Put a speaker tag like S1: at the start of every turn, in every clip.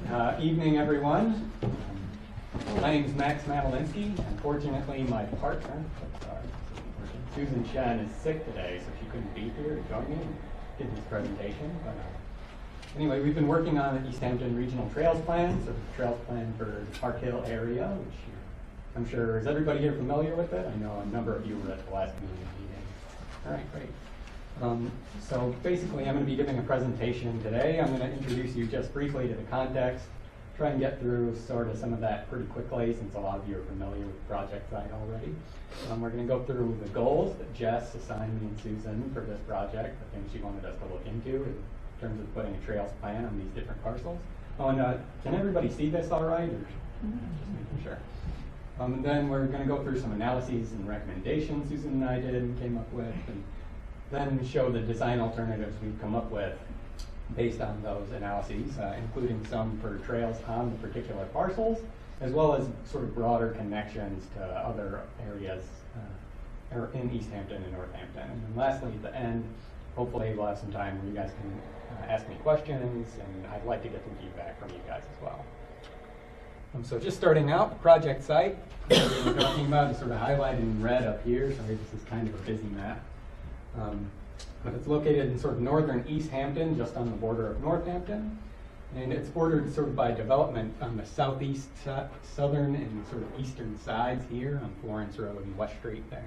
S1: Evening, everyone. My name is Max Matulinski. Unfortunately, my partner, Susan Shen, is sick today, so she couldn't be here to join me and give this presentation. But anyway, we've been working on the East Hampton Regional Trails Plan, so the Trails Plan for the Park Hill area, which I'm sure, is everybody here familiar with it? I know a number of you were at the last meeting. All right, great. So basically, I'm going to be giving a presentation today. I'm going to introduce you just briefly to the context, try and get through sort of some of that pretty quickly since a lot of you are familiar with the project site already. We're going to go through the goals that Jess assigned me and Susan for this project, the things she wanted us to look into in terms of putting a trails plan on these different parcels. Oh, and can everybody see this all right? Or just making sure. And then we're going to go through some analyses and recommendations Susan and I did and came up with, and then show the design alternatives we've come up with based on those analyses, including some for trails on the particular parcels, as well as sort of broader connections to other areas in East Hampton and Northampton. And then lastly, at the end, hopefully we'll have some time where you guys can ask me questions, and I'd like to get some feedback from you guys as well. So just starting out, the project site, we're talking about is sort of highlighted in red up here. Sorry, this is kind of a busy map. But it's located in sort of northern East Hampton, just on the border of Northampton. And it's bordered sort of by development on the southeast, southern, and sort of eastern sides here on Florence Road and West Street there.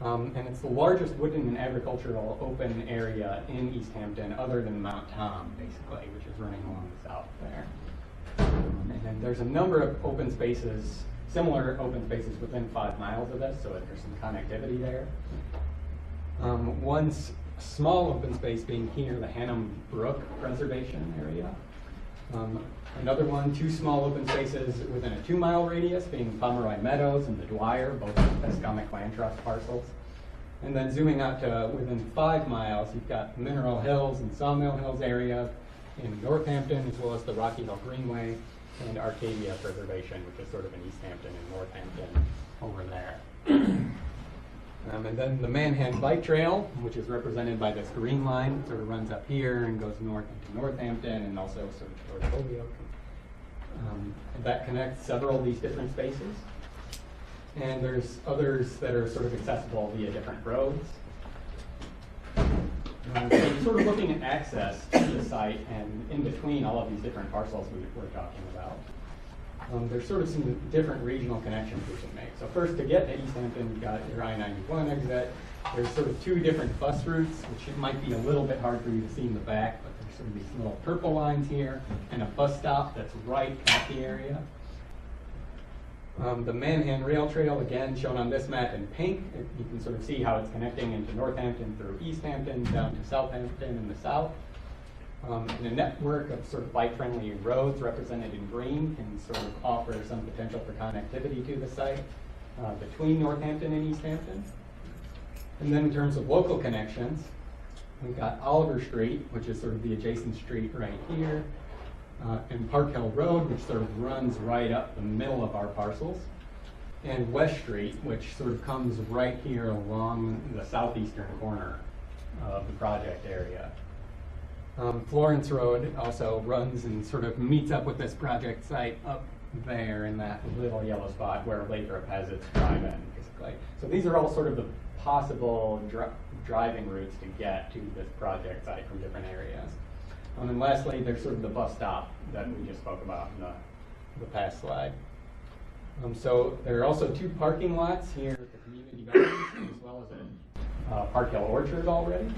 S1: And it's the largest woodland and agricultural open area in East Hampton other than Mount Tom, basically, which is running along the south there. And then there's a number of open spaces, similar open spaces within 5 miles of this, so there's some connectivity there. One small open space being here, the Hannum Brook Preservation Area. Another one, 2 small open spaces within a 2-mile radius being Pomeroy Meadows and the Dwyer, both Escomic Land Trust parcels. And then zooming out to within 5 miles, you've got Mineral Hills and Sawmill Hills area in Northampton, as well as the Rocky Hill Greenway and Arcadia Preservation, which is sort of in East Hampton and Northampton over there. And then the Manhan Bike Trail, which is represented by this green line, sort of runs up here and goes north into Northampton and also sort of towards Holyoke. That connects several of these different spaces. And there's others that are sort of accessible via different roads. So sort of looking at access to the site and in between all of these different parcels we're talking about. There's sort of some different regional connections we can make. So first, to get to East Hampton, you've got your I-91 exit. There's sort of 2 different bus routes, which it might be a little bit hard for you to see in the back, but there's sort of these little purple lines here, and a bus stop that's right at the area. The Manhan Rail Trail, again, shown on this map in pink. You can sort of see how it's connecting into Northampton through East Hampton, down to Southampton in the south. And a network of sort of bike-friendly roads represented in green can sort of offer some potential for connectivity to the site between Northampton and East Hampton. And then in terms of local connections, we've got Oliver Street, which is sort of the adjacent street right here, and Park Hill Road, which sort of runs right up the middle of our parcels, and West Street, which sort of comes right here along the southeastern corner of the project area. Florence Road also runs and sort of meets up with this project site up there in that little yellow spot where Lathrop has its drive-in, basically. So these are all sort of the possible driving routes to get to this project site from different areas. And lastly, there's sort of the bus stop that we just spoke about in the past slide. So there are also 2 parking lots here at the community gardens, as well as at Park Hill Orchard already.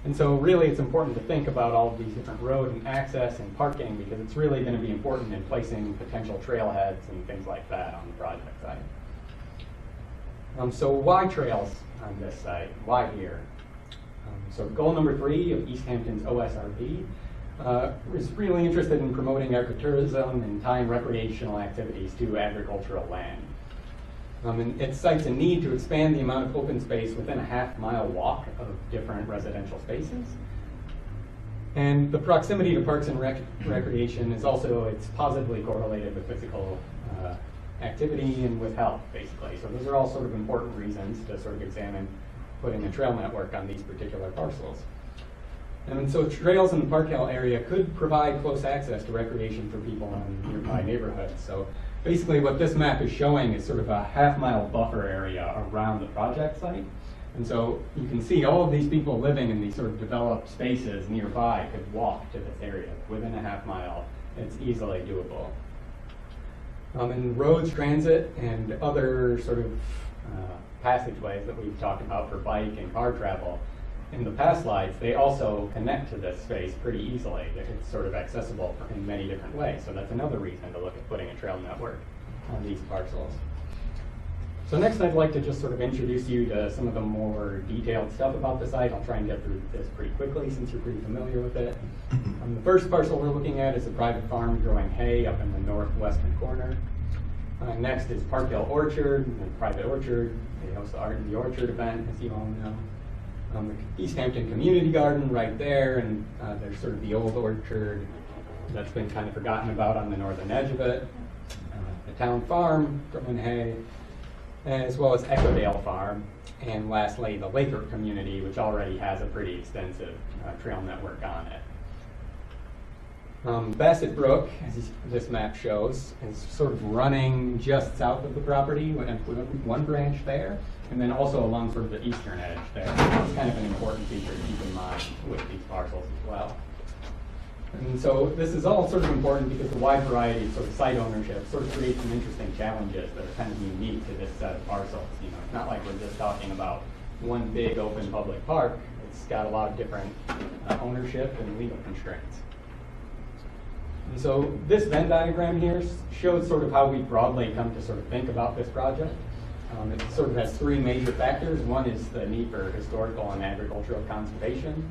S1: And so really it's important to think about all of these different road and access and parking, because it's really going to be important in placing potential trailheads and things like that on the project site. So why trails on this site? Why here? So goal number 3 of East Hampton's OSRP is really interested in promoting ecotourism and tying recreational activities to agricultural land. And it cites a need to expand the amount of open space within a half-mile walk of different residential spaces. And the proximity to parks and recreation is also, it's positively correlated with physical activity and with health, basically. So those are all sort of important reasons to sort of examine putting a trail network on these particular parcels. And so trails in the Park Hill area could provide close access to recreation for people in nearby neighborhoods. So basically what this map is showing is sort of a half-mile buffer area around the project site. And so you can see all of these people living in these sort of developed spaces nearby could walk to this area within a half mile. It's easily doable. And roads, transit, and other sort of passageways that we've talked about for bike and car travel in the past slides, they also connect to this space pretty easily. It's sort of accessible in many different ways. So that's another reason to look at putting a trail network on these parcels. So next I'd like to just sort of introduce you to some of the more detailed stuff about the site. I'll try and get through this pretty quickly since you're pretty familiar with it. The first parcel we're looking at is a private farm growing hay up in the northwestern corner. Next is Park Hill Orchard, a private orchard. They host the Art in the Orchard event, as you all know. The East Hampton Community Garden right there, and there's sort of the old orchard that's been kind of forgotten about on the northern edge of it. The town farm, growing hay, as well as Echodale Farm, and lastly the Lakert community, which already has a pretty extensive trail network on it. Bassett Brook, as this map shows, is sort of running just south of the property, with one branch there, and then also along sort of the eastern edge there. It's kind of an important feature to keep in mind with these parcels as well. And so this is all sort of important because the wide variety of sort of site ownership sort of creates some interesting challenges that are kind of unique to this set of parcels. You know, it's not like we're just talking about one big open public park. It's got a lot of different ownership and legal constraints. And so this Venn diagram here shows sort of how we broadly come to sort of think about this project. It sort of has three major factors. One is the need for historical and agricultural conservation.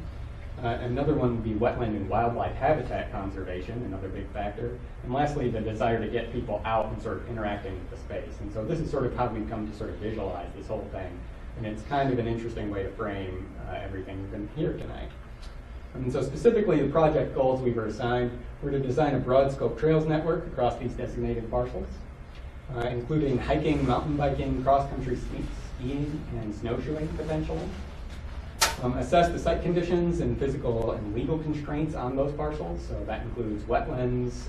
S1: Another one would be wetland and wildlife habitat conservation, another big factor. And lastly, the desire to get people out and sort of interacting with the space. And so this is sort of how we've come to sort of visualize this whole thing. And it's kind of an interesting way to frame everything you're going to hear tonight. And so specifically, the project goals we were assigned were to design a broad scope trails network across these designated parcels, including hiking, mountain biking, cross-country skiing, and snowshoeing potentially. Assess the site conditions and physical and legal constraints on those parcels. So that includes wetlands,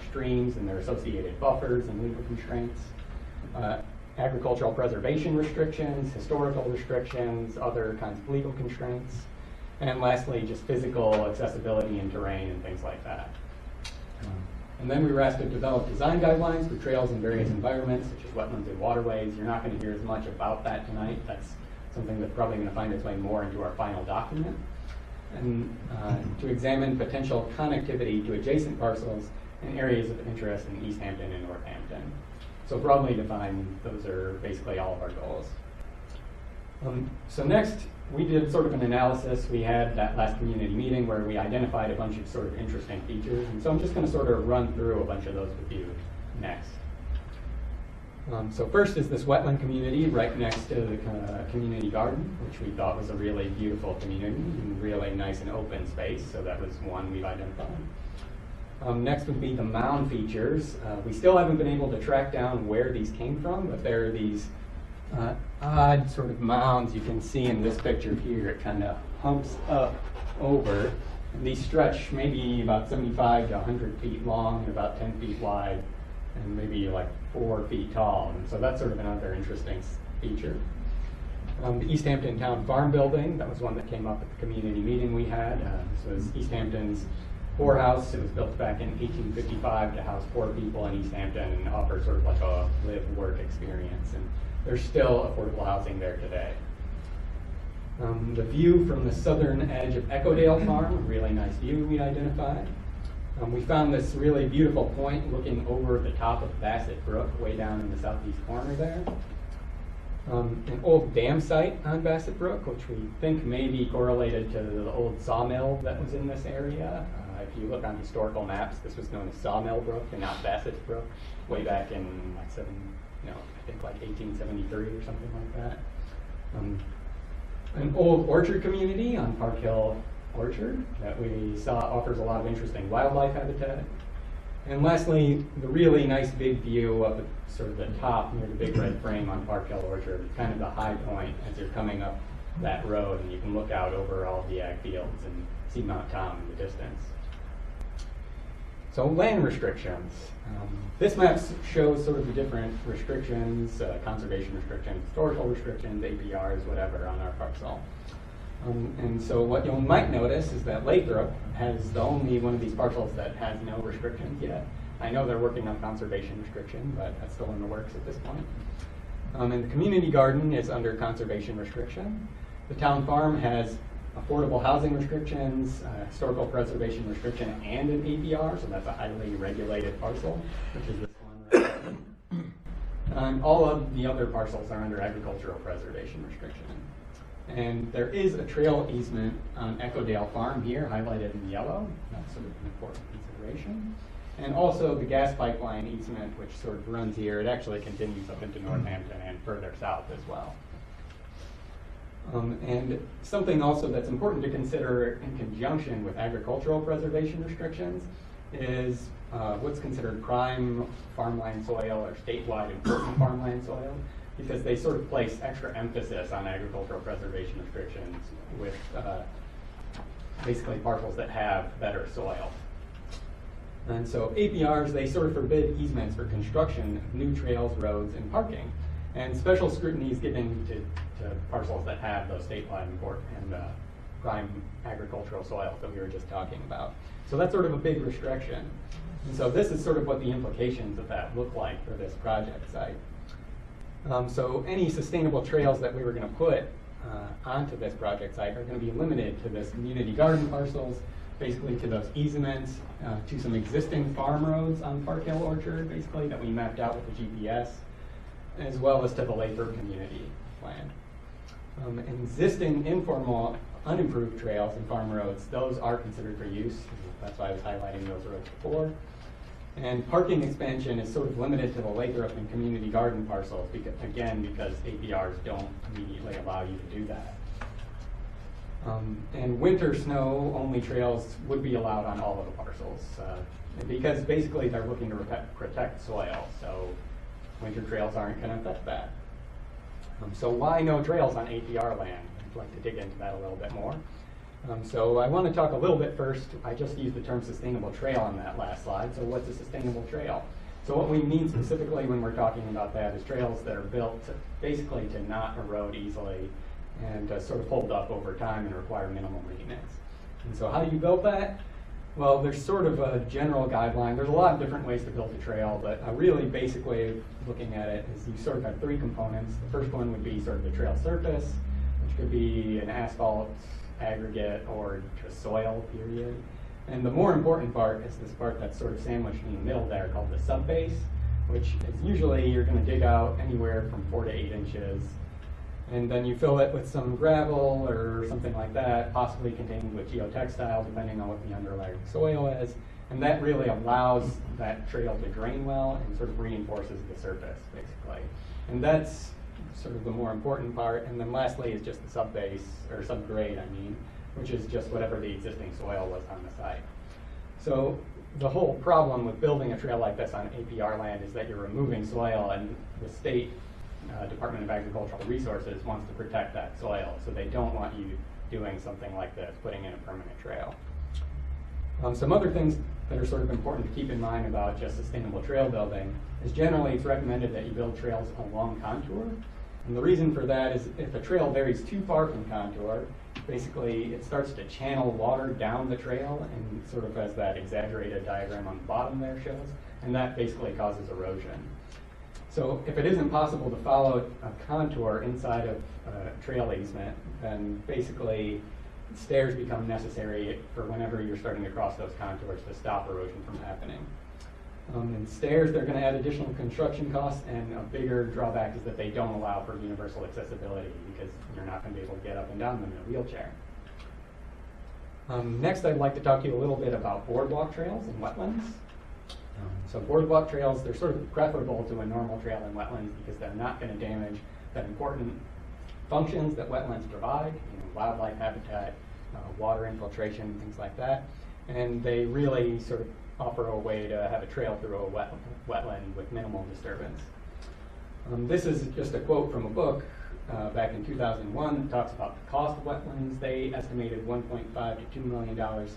S1: streams and their associated buffers and legal constraints, agricultural preservation restrictions, historical restrictions, other kinds of legal constraints, and lastly, just physical accessibility and terrain and things like that. And then we were asked to develop design guidelines for trails in various environments, such as wetlands and waterways. You're not going to hear as much about that tonight. That's something that's probably going to find its way more into our final document. And to examine potential connectivity to adjacent parcels and areas of interest in East Hampton and Northampton. So broadly defined, those are basically all of our goals. So next, we did sort of an analysis. We had that last community meeting where we identified a bunch of sort of interesting features. And so I'm just going to sort of run through a bunch of those with you next. So first is this wetland community right next to the community garden, which we thought was a really beautiful community and really nice and open space. So that was one we've identified. Next would be the mound features. We still haven't been able to track down where these came from, but there are these odd sort of mounds you can see in this picture here. It kind of humps up over. And these stretch maybe about 75 to 100 feet long and about 10 feet wide and maybe like 4 feet tall. And so that's sort of another interesting feature. The East Hampton Town Farm Building, that was one that came up at the community meeting we had. So it's East Hampton's poorhouse. It was built back in 1855 to house poor people in East Hampton and offer sort of like a live-work experience. And there's still affordable housing there today. The view from the southern edge of Echodale Farm, a really nice view we identified. We found this really beautiful point looking over the top of Bassett Brook, way down in the southeast corner there. An old dam site on Bassett Brook, which we think may be correlated to the old sawmill that was in this area. If you look on historical maps, this was known as Sawmill Brook and not Bassett Brook, way back in like 1873 or something like that. An old orchard community on Park Hill Orchard that we saw offers a lot of interesting wildlife habitat. And lastly, the really nice big view of the sort of the top near the big red frame on Park Hill Orchard, kind of the high point as you're coming up that road, and you can look out over all the ag fields and see Mount Tom in the distance. So land restrictions. This map shows sort of the different restrictions, conservation restrictions, historical restrictions, APRs, whatever, on our parcel. And so what you might notice is that Lathrop has the only one of these parcels that has no restrictions yet. I know they're working on conservation restriction, but that's still in the works at this point. And the community garden is under conservation restriction. The town farm has affordable housing restrictions, historical preservation restriction, and an APR, so that's a highly regulated parcel, which is this one right here. All of the other parcels are under agricultural preservation restriction. And there is a trail easement on Echodale Farm here, highlighted in yellow. That's sort of an important consideration. And also the gas pipeline easement, which sort of runs here. It actually continues up into Northampton and further south as well. And something also that's important to consider in conjunction with agricultural preservation restrictions is what's considered prime farmland soil or statewide important farmland soil, because they sort of place extra emphasis on agricultural preservation restrictions with basically parcels that have better soil. And so APRs, they sort of forbid easements for construction of new trails, roads, and parking. And special scrutiny is given to parcels that have those statewide import and prime agricultural soils that we were just talking about. So that's sort of a big restriction. And so this is sort of what the implications of that look like for this project site. So any sustainable trails that we were going to put onto this project site are going to be limited to this community garden parcels, basically to those easements, to some existing farm roads on Park Hill Orchard, basically, that we mapped out with the GPS, as well as to the Lathrop community plan. Existing informal, unimproved trails and farm roads, those are considered for use. That's why I was highlighting those roads before. And parking expansion is sort of limited to the Lathrop and community garden parcels, because APRs don't immediately allow you to do that. And winter snow only trails would be allowed on all of the parcels, because basically they're looking to protect soil, so winter trails aren't going to affect that. So why no trails on APR land? I'd like to dig into that a little bit more. So I want to talk a little bit first. I just used the term sustainable trail on that last slide. So what's a sustainable trail? So what we mean specifically when we're talking about that is trails that are built to basically to not erode easily and sort of hold up over time and require minimal maintenance. And so how do you build that? Well, there's sort of a general guideline. There's a lot of different ways to build a trail, but a really basic way of looking at it is you sort of have three components. The first one would be sort of the trail surface, which could be an asphalt, aggregate, or just soil, period. And the more important part is this part that's sort of sandwiched in the middle there called the subbase, which is usually you're going to dig out anywhere from 4 to 8 inches. And then you fill it with some gravel or something like that, possibly contained with geotextile, depending on what the underlying soil is. And that really allows that trail to drain well and sort of reinforces the surface, basically. And that's sort of the more important part. And then lastly is just the subbase, or subgrade, I mean, which is just whatever the existing soil was on the site. So the whole problem with building a trail like this on APR land is that you're removing soil, and the state Department of Agricultural Resources wants to protect that soil, so they don't want you doing something like this, putting in a permanent trail. Some other things that are sort of important to keep in mind about just sustainable trail building is generally it's recommended that you build trails along contour. And the reason for that is if a trail varies too far from contour, basically it starts to channel water down the trail, and sort of as that exaggerated diagram on the bottom there shows, and that basically causes erosion. So if it isn't possible to follow a contour inside of a trail easement, then basically stairs become necessary for whenever you're starting to cross those contours to stop erosion from happening. And stairs, they're going to add additional construction costs, and a bigger drawback is that they don't allow for universal accessibility because you're not going to be able to get up and down them in a wheelchair. Next, I'd like to talk to you a little bit about boardwalk trails and wetlands. So boardwalk trails, they're sort of preferable to a normal trail in wetlands because they're not going to damage that important functions that wetlands provide, wildlife habitat, water infiltration, things like that. And they really sort of offer a way to have a trail through a wetland with minimal disturbance. This is just a quote from a book back in 2001 that talks about the cost of wetlands. They estimated $1.5 to $2 million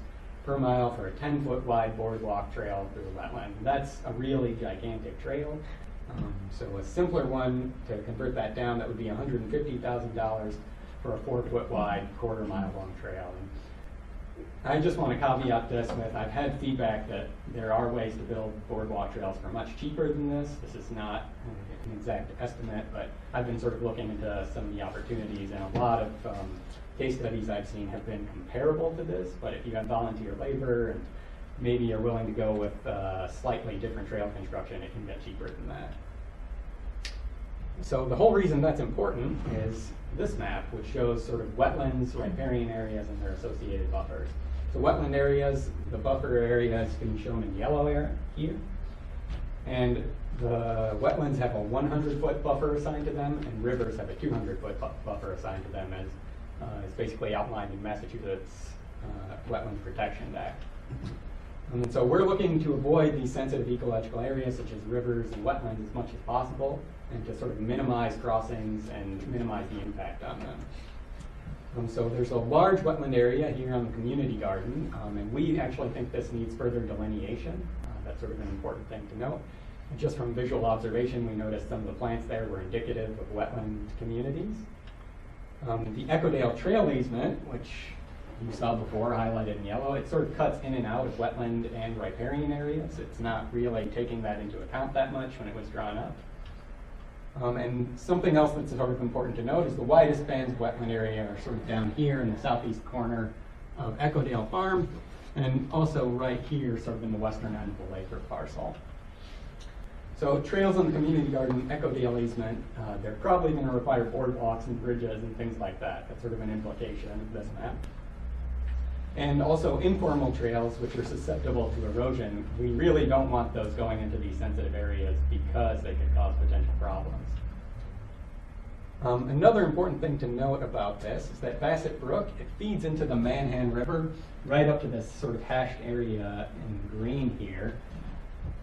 S1: per mile for a 10-foot wide boardwalk trail through the wetland. That's a really gigantic trail. So a simpler one, to convert that down, that would be $150,000 for a 4-foot wide, quarter-mile long trail. And I just want to caveat this with, I've had feedback that there are ways to build boardwalk trails for much cheaper than this. This is not an exact estimate, but I've been sort of looking into some of the opportunities, and a lot of case studies I've seen have been comparable to this, but if you have volunteer labor and maybe you're willing to go with slightly different trail construction, it can get cheaper than that. So the whole reason that's important is this map, which shows sort of wetlands, riparian areas, and their associated buffers. So wetland areas, the buffer area has been shown in yellow here. And the wetlands have a 100-foot buffer assigned to them, and rivers have a 200-foot buffer assigned to them, as is basically outlined in Massachusetts Wetlands Protection Act. And so we're looking to avoid these sensitive ecological areas such as rivers and wetlands as much as possible, and to sort of minimize crossings and minimize the impact on them. So there's a large wetland area here on the community garden, and we actually think this needs further delineation. That's sort of an important thing to note. And just from visual observation, we noticed some of the plants there were indicative of wetland communities. The Echodale Trail easement, which you saw before highlighted in yellow, it sort of cuts in and out of wetland and riparian areas. It's not really taking that into account that much when it was drawn up. And something else that's sort of important to note is the widest spans of wetland area are sort of down here in the southeast corner of Echodale Farm, and also right here sort of in the western end of the Lathrop parcel. So trails on the community garden Echodale easement, they're probably going to require boardwalks and bridges and things like that. That's sort of an implication of this map. And also informal trails, which are susceptible to erosion. We really don't want those going into these sensitive areas because they could cause potential problems. Another important thing to note about this is that Bassett Brook, it feeds into the Manhan River right up to this sort of hashed area in green here,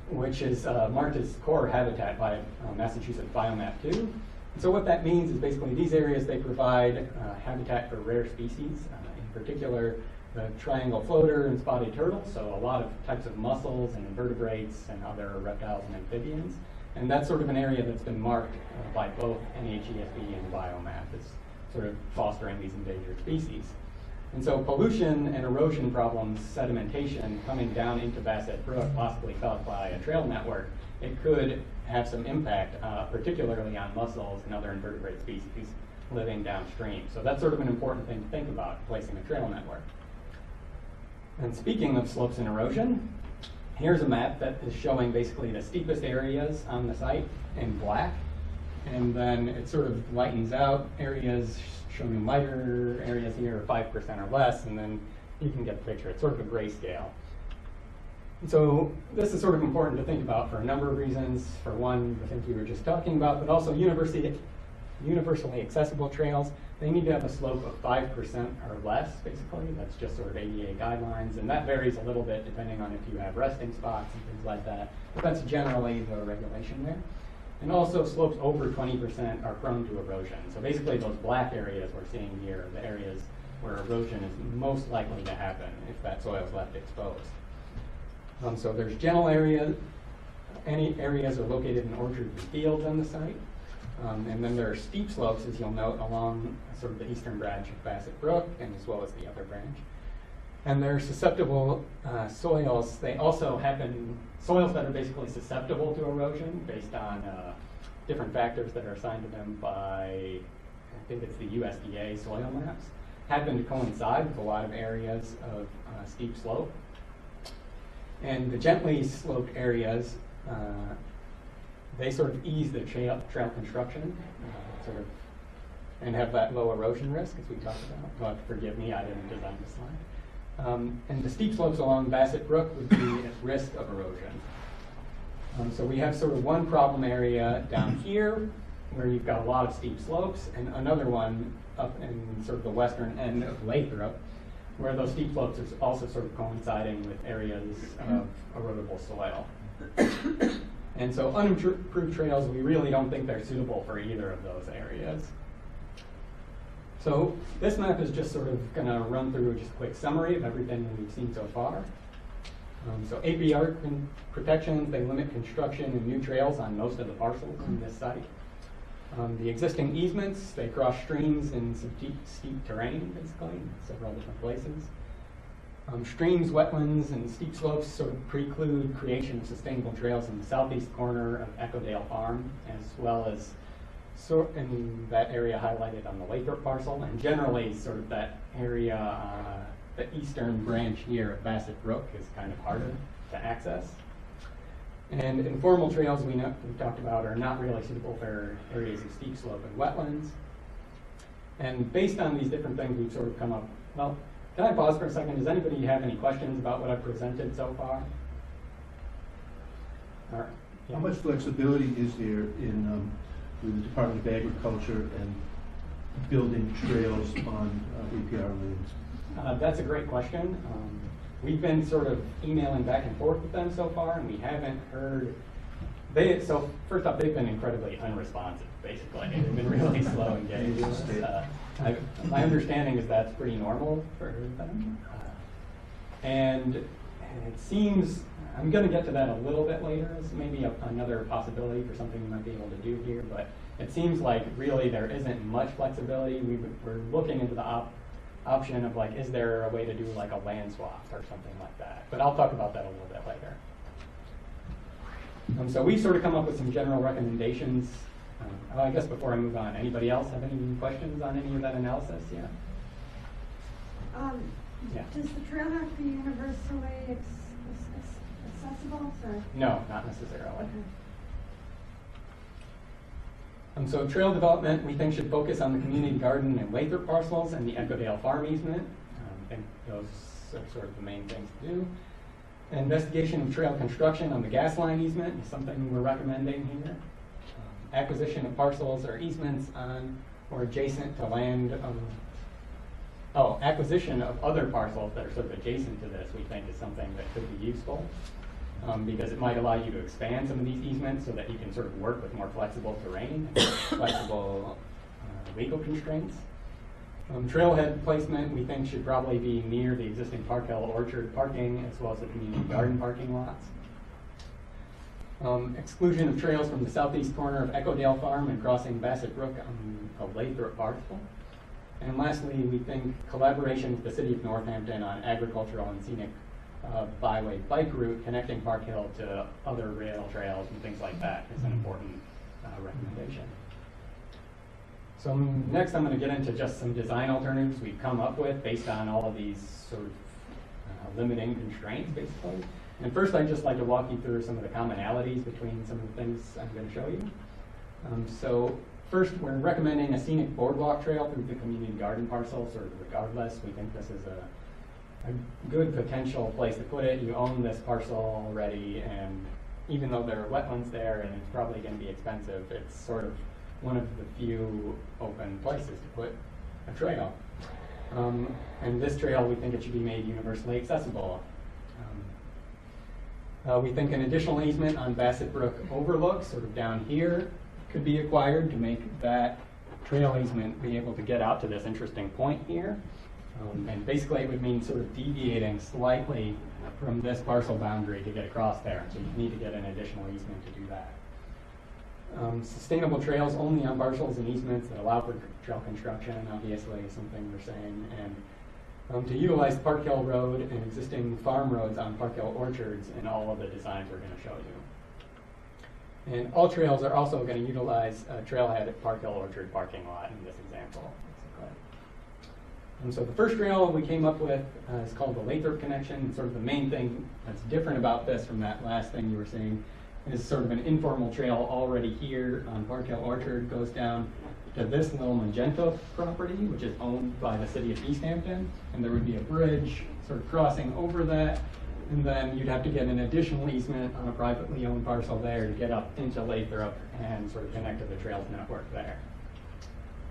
S1: which is marked as core habitat by Massachusetts Biomap 2. And so what that means is basically these areas, they provide habitat for rare species, in particular the triangle floater and spotted turtle, so a lot of types of mussels and invertebrates and other reptiles and amphibians. And that's sort of an area that's been marked by both NHESB and Biomap as sort of fostering these endangered species. And so pollution and erosion problems, sedimentation coming down into Bassett Brook, possibly caused by a trail network, it could have some impact, particularly on mussels and other invertebrate species living downstream. So that's sort of an important thing to think about, placing a trail network. And speaking of slopes and erosion, here's a map that is showing basically the steepest areas on the site in black. And then it sort of lightens out areas, showing lighter areas here, 5% or less, and then you can get the picture. It's sort of a grayscale. And so this is sort of important to think about for a number of reasons. For one, the things we were just talking about, but also universally accessible trails. They need to have a slope of 5% or less, basically. That's just sort of ADA guidelines, and that varies a little bit depending on if you have resting spots and things like that. But that's generally the regulation there. And also slopes over 20% are prone to erosion. So basically those black areas we're seeing here are the areas where erosion is most likely to happen if that soil is left exposed. So there's gentle areas. Any areas are located in orchards and fields on the site. And then there are steep slopes, as you'll note, along sort of the eastern branch of Bassett Brook, and as well as the other branch. And they're susceptible soils. They also happen, soils that are basically susceptible to erosion based on different factors that are assigned to them by, I think it's the USDA soil maps, happen to coincide with a lot of areas of steep slope. And the gently sloped areas, they sort of ease the trail construction, and have that low erosion risk, as we talked about. You'll have to forgive me, I didn't design the slide. And the steep slopes along Bassett Brook would be at risk of erosion. So we have sort of one problem area down here, where you've got a lot of steep slopes, and another one up in sort of the western end of Lathrop, where those steep slopes are also sort of coinciding with areas of erodible soil. And so unimproved trails, we really don't think they're suitable for either of those areas. So this map is just sort of going to run through just a quick summary of everything we've seen so far. So APR protections, they limit construction and new trails on most of the parcels in this site. The existing easements, they cross streams in some steep terrain, basically, in several different places. Streams, wetlands, and steep slopes sort of preclude creation of sustainable trails in the southeast corner of Echodale Farm, as well as in that area highlighted on the Lathrop parcel, and generally sort of that area, the eastern branch here of Bassett Brook is kind of harder to access. And informal trails we talked about are not really suitable for areas of steep slope and wetlands. And based on these different things, we've sort of come up, well, can I pause for a second? Does anybody have any questions about what I've presented so far? All right. Yeah.
S2: How much flexibility is there in with the Department of Agriculture and building trails on APR lands?
S1: That's a great question. We've been sort of emailing back and forth with them so far, and we haven't heard. So first off, they've been incredibly unresponsive. Basically, they've been really slow in getting to us. My understanding is that's pretty normal for them, and it seems I'm going to get to that a little bit later. It's maybe another possibility for something we might be able to do here, but it seems like really there isn't much flexibility. We're looking into the option of like, is there a way to do like a land swap or something like that? But I'll talk about that a little bit later. So we've sort of come up with some general recommendations. I guess before I move on, anybody else have any questions on any of that analysis? Yeah. Yeah.
S3: Does the trail have to be universally accessible? Sorry.
S1: No, not necessarily.
S3: Okay.
S1: So trail development, we think, should focus on the community garden and Lathrop parcels and the Echodale Farm easement. I think those are sort of the main things to do. Investigation of trail construction on the gas line easement is something we're recommending here. Acquisition of parcels or easements on or adjacent to land. Acquisition of other parcels that are sort of adjacent to this we think is something that could be useful. Because it might allow you to expand some of these easements so that you can sort of work with more flexible terrain, and flexible legal constraints. Trailhead placement we think should probably be near the existing Park Hill Orchard parking as well as the community garden parking lots. Exclusion of trails from the southeast corner of Echodale Farm and crossing Bassett Brook on the Lathrop parcel. And lastly, we think collaboration with the City of Northampton on agricultural and scenic byway bike route connecting Park Hill to other rail trails and things like that is an important recommendation. So next I'm going to get into just some design alternatives we've come up with based on all of these sort of limiting constraints, basically. And first I'd just like to walk you through some of the commonalities between some of the things I'm going to show you. So first, we're recommending a scenic boardwalk trail through the community garden parcel, sort of regardless. We think this is a good potential place to put it. You own this parcel already, and even though there are wetlands there and it's probably going to be expensive, it's sort of one of the few open places to put a trail. And this trail, we think it should be made universally accessible. We think an additional easement on Bassett Brook overlook, sort of down here, could be acquired to make that trail easement be able to get out to this interesting point here. And basically it would mean sort of deviating slightly from this parcel boundary to get across there. So you need to get an additional easement to do that. Sustainable trails only on parcels and easements that allow for trail construction, obviously, is something we're saying. And to utilize Park Hill Road and existing farm roads on Park Hill Orchards in all of the designs we're going to show you. And all trails are also going to utilize a trailhead at Park Hill Orchard parking lot in this example. And so the first trail we came up with is called the Lathrop Connection. Sort of the main thing that's different about this from that last thing you were seeing is sort of an informal trail already here on Park Hill Orchard, goes down to this little magenta property, which is owned by the City of East Hampton. And there would be a bridge sort of crossing over that. And then you'd have to get an additional easement on a privately owned parcel there to get up into Lathrop and sort of connect to the trails network there.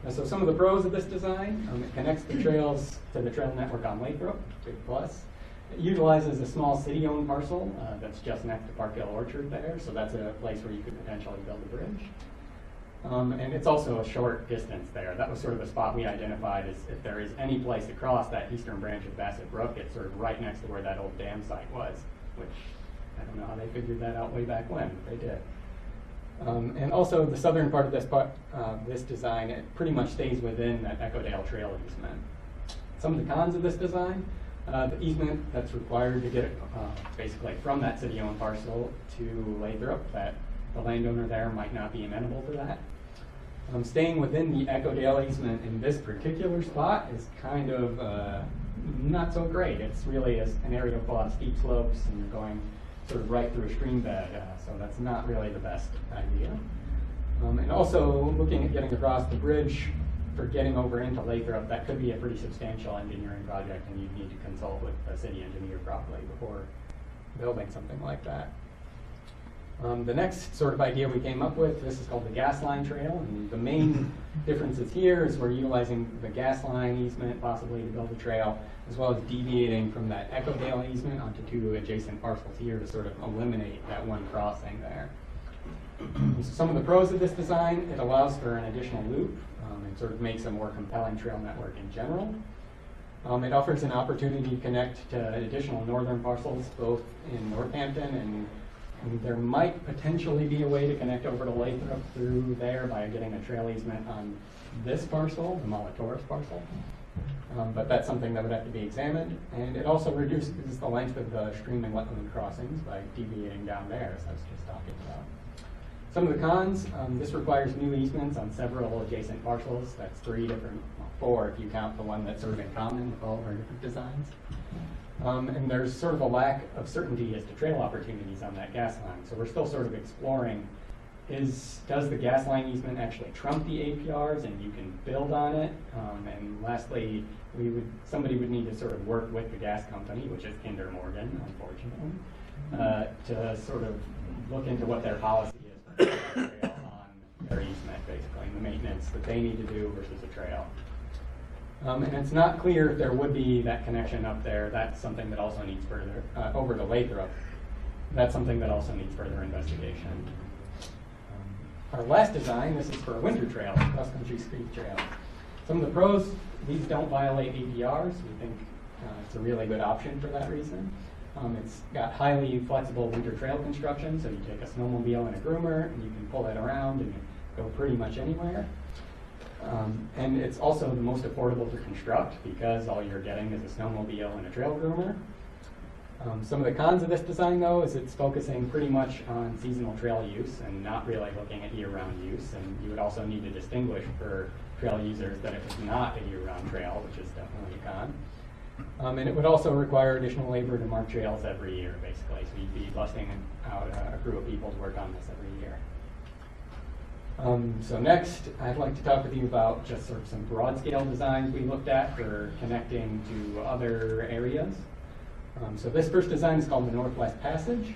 S1: So some of the pros of this design, it connects the trails to the trail network on Lathrop, big plus. It utilizes a small city-owned parcel that's just next to Park Hill Orchard there, so that's a place where you could potentially build a bridge. And it's also a short distance there. That was sort of the spot we identified as if there is any place to cross that eastern branch of Bassett Brook, it's sort of right next to where that old dam site was, which I don't know how they figured that out way back when, but they did. And also the southern part of this design, it pretty much stays within that Echodale Trail easement. Some of the cons of this design, the easement that's required to get it basically from that city-owned parcel to Lathrop, that the landowner there might not be amenable to that. Staying within the Echodale easement in this particular spot is kind of not so great. It's really an area with a lot of steep slopes, and you're going sort of right through a stream bed, so that's not really the best idea. And also, looking at getting across the bridge for getting over into Lathrop, that could be a pretty substantial engineering project, and you'd need to consult with the city engineer probably before building something like that. The next sort of idea we came up with, this is called the gas line trail, and the main differences here is we're utilizing the gas line easement possibly to build a trail, as well as deviating from that Echodale easement onto two adjacent parcels here to sort of eliminate that one crossing there. So some of the pros of this design, it allows for an additional loop. It sort of makes a more compelling trail network in general. It offers an opportunity to connect to additional northern parcels, both in Northampton, and there might potentially be a way to connect over to Lathrop through there by getting a trail easement on this parcel, the Molotores parcel. But that's something that would have to be examined. And it also reduces the length of the stream and wetland crossings by deviating down there, as I was just talking about. Some of the cons, this requires new easements on several adjacent parcels. That's four if you count the one that's sort of in common with all of our different designs. And there's sort of a lack of certainty as to trail opportunities on that gas line. So we're still sort of exploring, does the gas line easement actually trump the APRs and you can build on it? And lastly, somebody would need to sort of work with the gas company, which is Kinder Morgan, unfortunately, to sort of look into what their policy is for the trail on their easement, basically, and the maintenance that they need to do versus a trail. And it's not clear if there would be that connection up there. That's something that also needs further, over to Lathrop. That's something that also needs further investigation. Our last design, this is for a winter trail, cross-country ski trail. Some of the pros, these don't violate APRs. We think it's a really good option for that reason. It's got highly flexible winter trail construction, so you take a snowmobile and a groomer, and you can pull it around and go pretty much anywhere. And it's also the most affordable to construct because all you're getting is a snowmobile and a trail groomer. Some of the cons of this design, though, is it's focusing pretty much on seasonal trail use and not really looking at year-round use. And you would also need to distinguish for trail users that it was not a year-round trail, which is definitely a con. And it would also require additional labor to mark trails every year, basically. So you'd be busting out a crew of people to work on this every year. So next, I'd like to talk with you about just sort of some broad-scale designs we looked at for connecting to other areas. So this first design is called the Northwest Passage.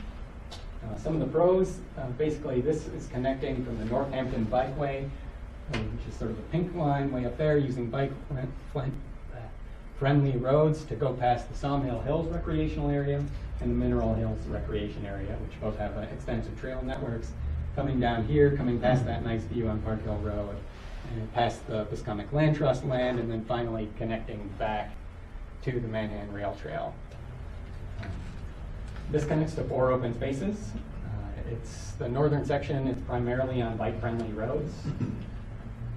S1: Some of the pros, basically this is connecting from the Northampton Bikeway, which is sort of the pink line way up there, using bike-friendly roads to go past the Sawmill Hills recreational area and the Mineral Hills recreation area, which both have extensive trail networks. Coming down here, coming past that nice view on Park Hill Road, and past the Piscomic Land Trust land, and then finally connecting back to the Manhattan Rail Trail. This connects to 4 open spaces. It's the northern section, it's primarily on bike-friendly roads.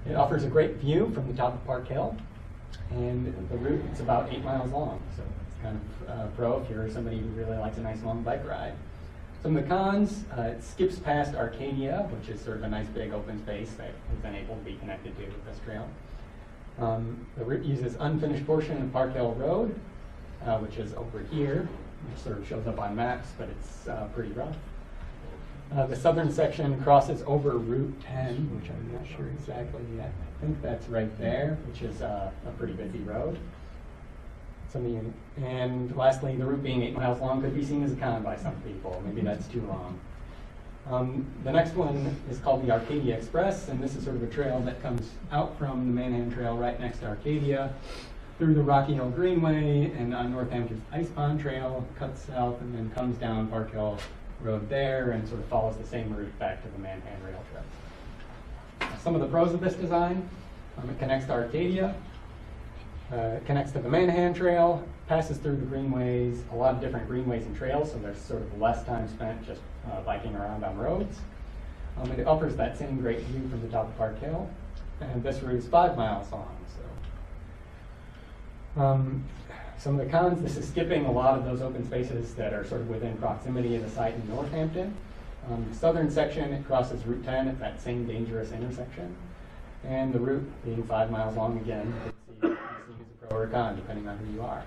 S1: It offers a great view from the top of Park Hill, and the route is about 8 miles long, so it's kind of a pro if you're somebody who really likes a nice long bike ride. Some of the cons, it skips past Arcadia, which is sort of a nice big open space that is unable to be connected to with this trail. The route uses unfinished portion of Park Hill Road, which is over here. It sort of shows up on maps, but it's pretty rough. The southern section crosses over Route 10, which I'm not sure exactly yet. I think that's right there, which is a pretty busy road. And lastly, the route being 8 miles long could be seen as a con by some people. Maybe that's too long. The next one is called the Arcadia Express, and this is sort of a trail that comes out from the Manhattan Trail right next to Arcadia, through the Rocky Hill Greenway and on Northampton's Ice Pond Trail, cuts south, and then comes down Park Hill Road there and sort of follows the same route back to the Manhattan Rail Trail. Some of the pros of this design: it connects to Arcadia, it connects to the Manahan Trail, passes through the greenways, a lot of different greenways and trails, so there's sort of less time spent just biking around on roads. It offers that same great view from the top of Park Hill, and this route is 5 miles long. Some of the cons: this is skipping a lot of those open spaces that are sort of within proximity of the site in Northampton. The southern section, it crosses Route 10 at that same dangerous intersection. And the route being 5 miles long again, you can see it's a pro or a con, depending on who you are.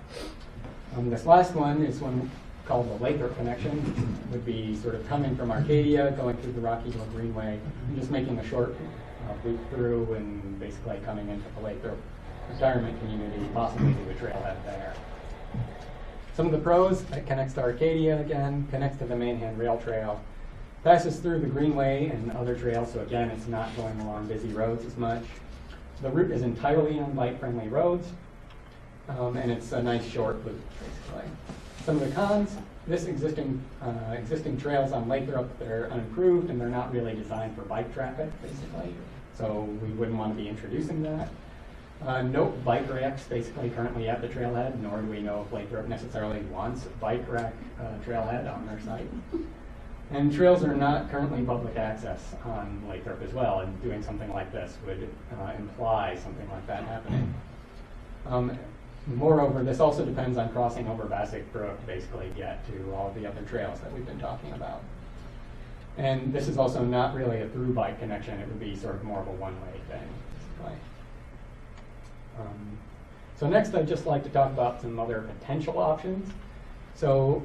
S1: This last one is one called the Lathrop connection. It would be sort of coming from Arcadia, going through the Rocky Hill Greenway, and just making a short loop through and basically coming into the Lathrop retirement community, possibly to a trailhead there. Some of the pros: it connects to Arcadia again, connects to the Manahan Rail Trail, passes through the Greenway and other trails, so again, it's not going along busy roads as much. The route is entirely on bike-friendly roads, and it's a nice short loop, basically. Some of the cons: this existing trails on Lathrop, they're unimproved and they're not really designed for bike traffic, basically, so we wouldn't want to be introducing that. No bike racks basically currently at the trailhead, nor do we know if Lathrop necessarily wants a bike rack trailhead on their site. And trails are not currently public access on Lathrop as well, and doing something like this would imply something like that happening. Moreover, this also depends on crossing over Bassick Brook, basically, to get to all the other trails that we've been talking about. And this is also not really a through bike connection. It would be sort of more of a one-way thing, basically. So next, I'd just like to talk about some other potential options. So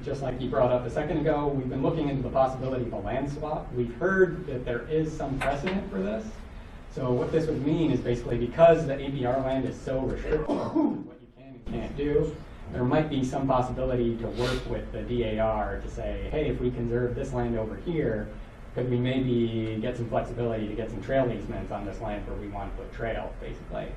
S1: just like you brought up a second ago, we've been looking into the possibility of a land swap. We've heard that there is some precedent for this. So what this would mean is basically, because the APR land is so restricted on what you can and can't do, there might be some possibility to work with the DAR to say, hey, if we conserve this land over here, could we maybe get some flexibility to get some trail easements on this land where we want to put trails, basically.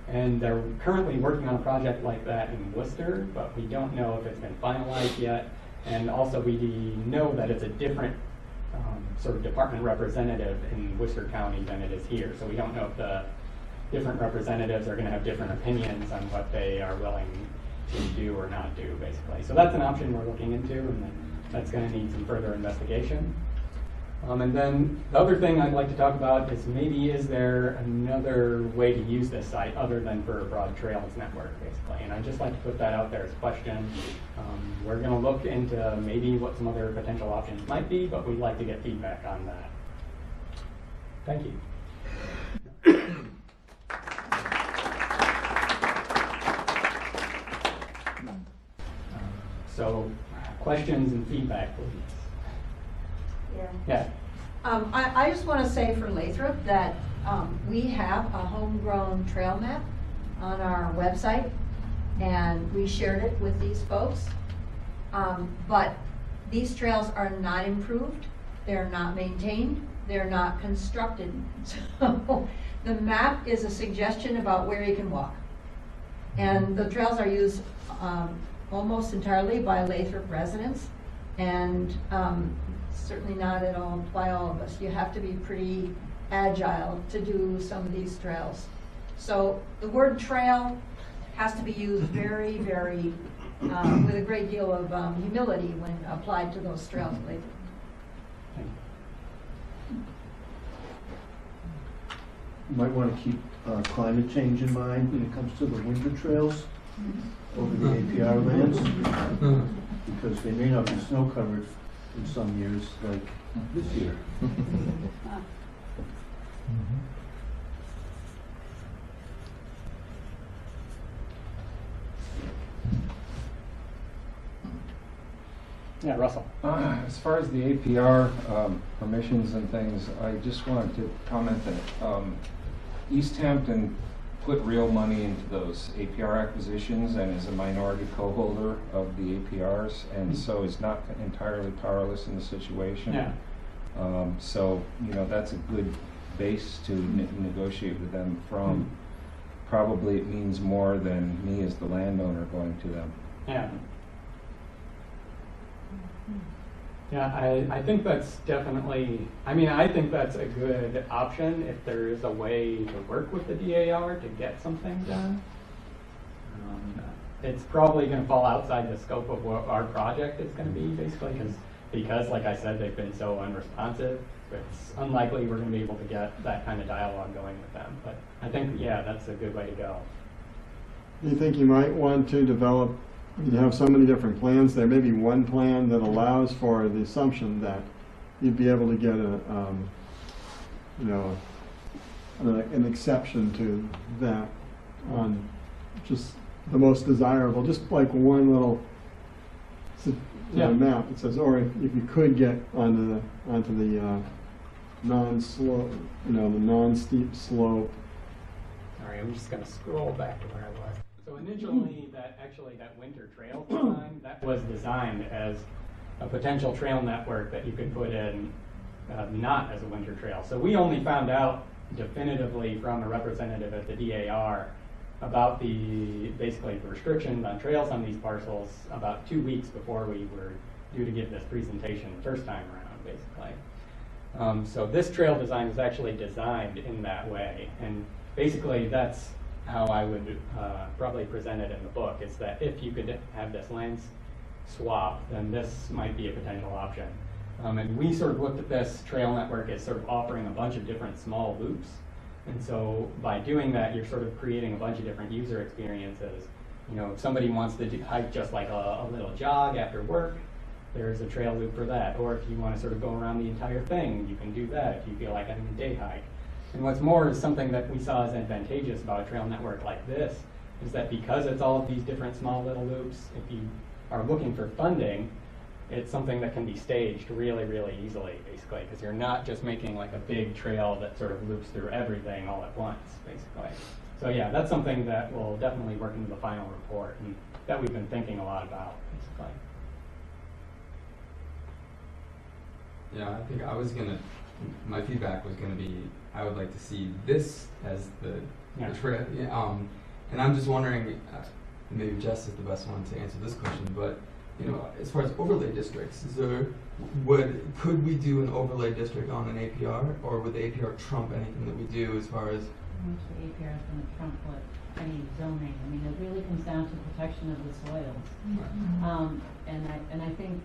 S1: And they're currently working on a project like that in Worcester, but we don't know if it's been finalized yet. And also we know that it's a different sort of department representative in Worcester County than it is here. So we don't know if the different representatives are going to have different opinions on what they are willing to do or not do, basically. So that's an option we're looking into, and that's going to need some further investigation. And then the other thing I'd like to talk about is, maybe is there another way to use this site other than for a broad trails network, basically. And I'd just like to put that out there as a question. We're going to look into maybe what some other potential options might be, but we'd like to get feedback on that. Thank you. So, questions and feedback, please. Yeah.
S4: I just want to say for Lathrop that we have a homegrown trail map on our website, and we shared it with these folks. But these trails are not improved, they're not maintained, they're not constructed. So the map is a suggestion about where you can walk. And the trails are used almost entirely by Lathrop residents, and certainly not at all by all of us. You have to be pretty agile to do some of these trails. So the word trail has to be used very, very, with a great deal of humility when applied to those trails.
S2: You might want to keep climate change in mind when it comes to the winter trails over the APR lands, because they may not be snow covered in some years, like this year.
S1: Yeah, Russell.
S5: As far as the APR permissions and things, I just wanted to comment that East Hampton put real money into those APR acquisitions and is a minority co-holder of the APRs, and so is not entirely powerless in the situation.
S1: Yeah.
S5: So, you know, that's a good base to negotiate with them from. Probably it means more than me as the landowner going to them.
S1: Yeah. Yeah, I think that's definitely, I mean, I think that's a good option if there is a way to work with the DAR to get something done. It's probably going to fall outside the scope of what our project is going to be, basically, because, like I said, they've been so unresponsive. It's unlikely we're going to be able to get that kind of dialogue going with them. But I think, yeah, that's a good way to go.
S6: Do you think you might want to develop, you have so many different plans, there may be one plan that allows for the assumption that you'd be able to get an exception to that on just the most desirable, just like one little
S1: Yeah.
S6: map. It says, or if you could get onto the non-slope, the non-steep slope.
S1: Sorry, I'm just going to scroll back to where I was. So initially, that winter trail design, that was designed as a potential trail network that you could put in not as a winter trail. So we only found out definitively from a representative at the DAR about basically the restrictions on trails on these parcels about 2 weeks before we were due to give this presentation the first time around, basically. So this trail design was actually designed in that way, and basically that's how I would probably present it in the book, is that if you could have this land swap, then this might be a potential option. And we sort of looked at this trail network as sort of offering a bunch of different small loops. And so by doing that, you're sort of creating a bunch of different user experiences. You know, if somebody wants to hike just like a little jog after work, there's a trail loop for that. Or if you want to sort of go around the entire thing, you can do that if you feel like having a day hike. And what's more is something that we saw as advantageous about a trail network like this is that because it's all of these different small little loops, if you are looking for funding, it's something that can be staged really, really easily, basically, because you're not just making like a big trail that sort of loops through everything all at once, basically. So yeah, that's something that will definitely work into the final report and that we've been thinking a lot about, basically.
S7: Yeah, I think my feedback was gonna be, I would like to see this as the trail. Yeah, and I'm just wondering, maybe Jess is the best one to answer this question, but as far as overlay districts, could we do an overlay district on an APR, or would the APR trump anything that we do as far as?
S8: How much the APR is going to trump what any zoning? I mean, it really comes down to protection of the soils. And I think,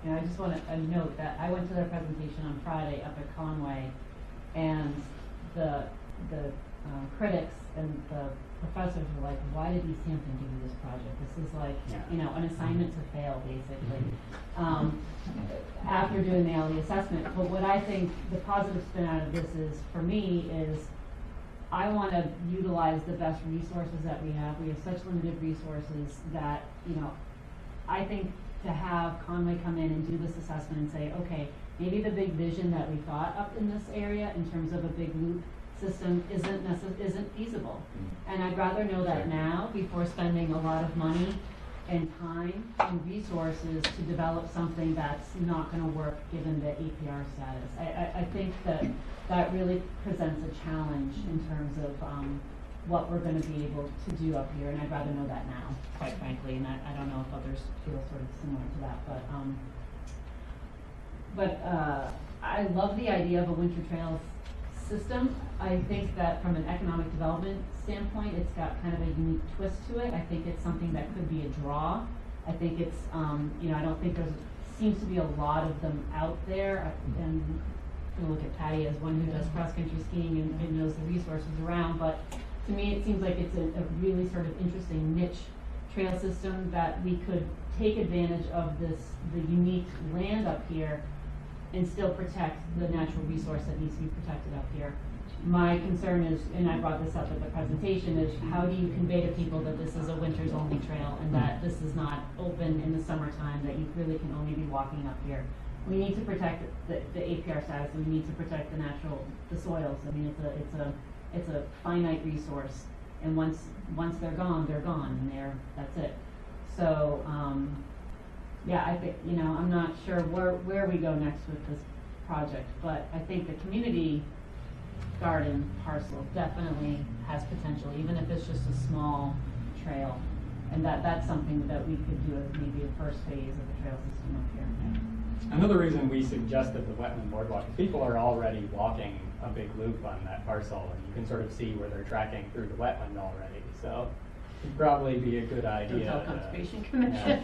S8: I just want to note that I went to their presentation on Friday up at Conway, and the critics and the professors were like, why did East Hampton give you this project? This is like, an assignment to fail, basically, after doing the LE assessment. But what I think the positive spin out of this is, for me, is I want to utilize the best resources that we have. We have such limited resources that, I think to have Conway come in and do this assessment and say, okay, maybe the big vision that we thought up in this area in terms of a big loop system isn't feasible. And I'd rather know that now before spending a lot of money and time and resources to develop something that's not going to work given the APR status. I think that really presents a challenge in terms of what we're going to be able to do up here, and I'd rather know that now, quite frankly, and I don't know if others feel sort of similar to that, but I love the idea of a winter trails system. I think that from an economic development standpoint, it's got kind of a unique twist to it. I think it's something that could be a draw. I think it's, I don't think seems to be a lot of them out there. And I'm gonna look at Patty as one who does cross-country skiing and knows the resources around, but to me it seems like it's a really sort of interesting niche trail system that we could take advantage of the unique land up here and still protect the natural resource that needs to be protected up here. My concern is, and I brought this up at the presentation, is how do you convey to people that this is a winter's only trail and that this is not open in the summertime, that you really can only be walking up here. We need to protect the APR status, and we need to protect the soils. I mean, it's a finite resource, and once they're gone, and that's it. So, yeah, I think, I'm not sure where we go next with this project, but I think the community garden parcel definitely has potential, even if it's just a small trail. And that's something that we could do as maybe a first phase of the trail system up here.
S1: Another reason we suggested the wetland boardwalk is people are already walking a big loop on that parcel, and you can sort of see where they're tracking through the wetland already. So it'd probably be a good
S8: Don't
S1: idea.
S8: tell
S1: to-
S8: Conservation
S1: yeah.
S8: Commission.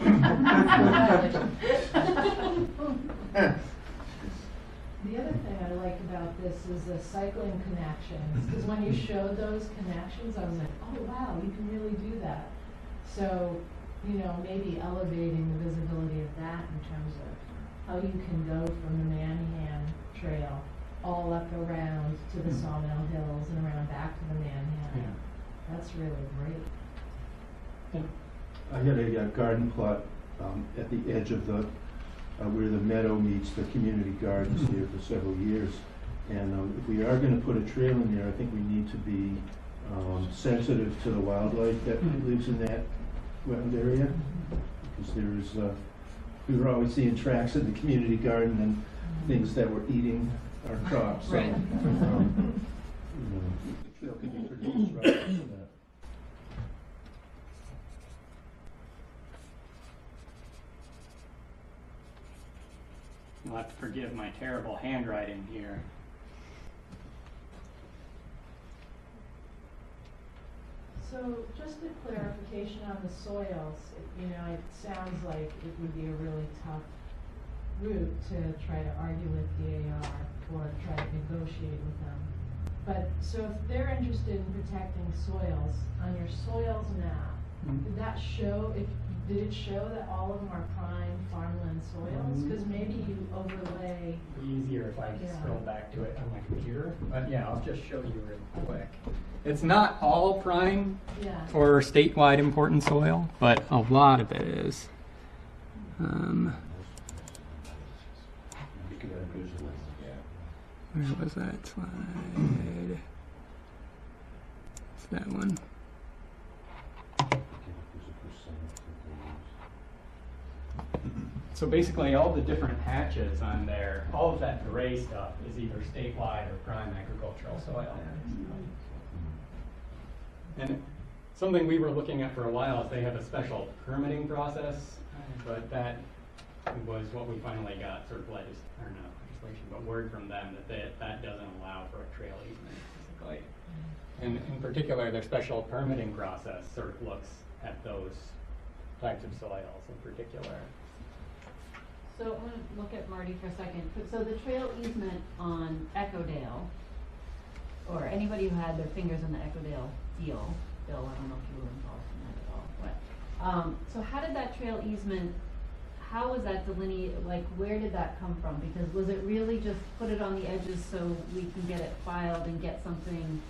S9: The other thing I like about this is the cycling connections, because when you showed those connections, I was like, oh wow, you can really do that. So, you know, maybe elevating the visibility of that in terms of how you can go from the Manhan Trail all up around to the Sawmill Hills and around back to the Manhan.
S1: Yeah.
S9: That's really great.
S2: I had a garden plot at the edge of the, where the meadow meets the community gardens here for several years. And if we are gonna put a trail in there, I think we need to be sensitive to the wildlife that lives in that wetland area. Because there's, we were always seeing tracks in the community garden and things that were eating our crops. So,
S8: Right.
S2: you know, the trail can be pretty disruptive to that.
S1: You'll have to forgive my terrible handwriting here.
S9: So just a clarification on the soils, you know, it sounds like it would be a really tough route to try to argue with DAR or try to negotiate with them. But, so if they're interested in protecting soils, on your soils map, did that show, did it show that all of them are prime farmland soils? Because maybe you overlay.
S1: It'd be easier if I
S9: Yeah.
S1: scroll back to it on my computer, but yeah, I'll just show you real quick. It's not all prime
S9: Yeah.
S1: or statewide important soil, but a lot of it is. Where was that slide? It's that one. So basically, all the different hatches on there, all of that gray stuff is either statewide or prime agricultural soil. And something we were looking at for a while is they have a special permitting process, but that was what we finally got sort of legislation, but word from them that that doesn't allow for a trail easement, basically. And in particular, their special permitting process sort of looks at those types of soils in particular.
S8: So I'm gonna look at Marty for a second. So the trail easement on Echodale, or anybody who had their fingers in the Echodale deal, Bill, I don't know if you were involved in that at all, but, so how did that trail easement, how was that delineated, like, where did that come from? Because was it really just put it on the edges so we can get it filed and get something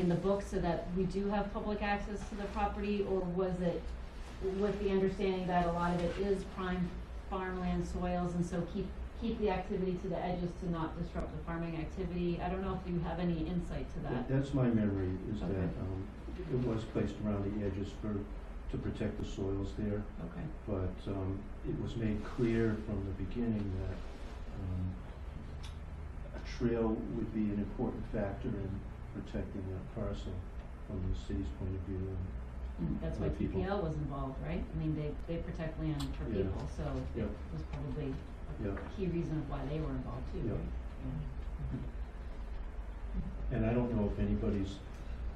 S8: in the book so that we do have public access to the property, or was it with the understanding that a lot of it is prime farmland soils, and so keep the activity to the edges to not disrupt the farming activity? I don't know if you have any insight to that.
S2: That's my memory, is
S8: Okay.
S2: that it was placed around the edges to protect the soils there.
S8: Okay.
S2: But it was made clear from the beginning that a trail would be an important factor in protecting that parcel from the city's point of view.
S8: And that's why
S2: By people.
S8: PPL was involved, right? I mean, they protect land for
S2: Yeah.
S8: people, so
S2: Yep.
S8: it was probably
S2: Yep.
S8: a key reason of why they were involved too,
S2: Yep.
S8: right?
S2: And I don't know if I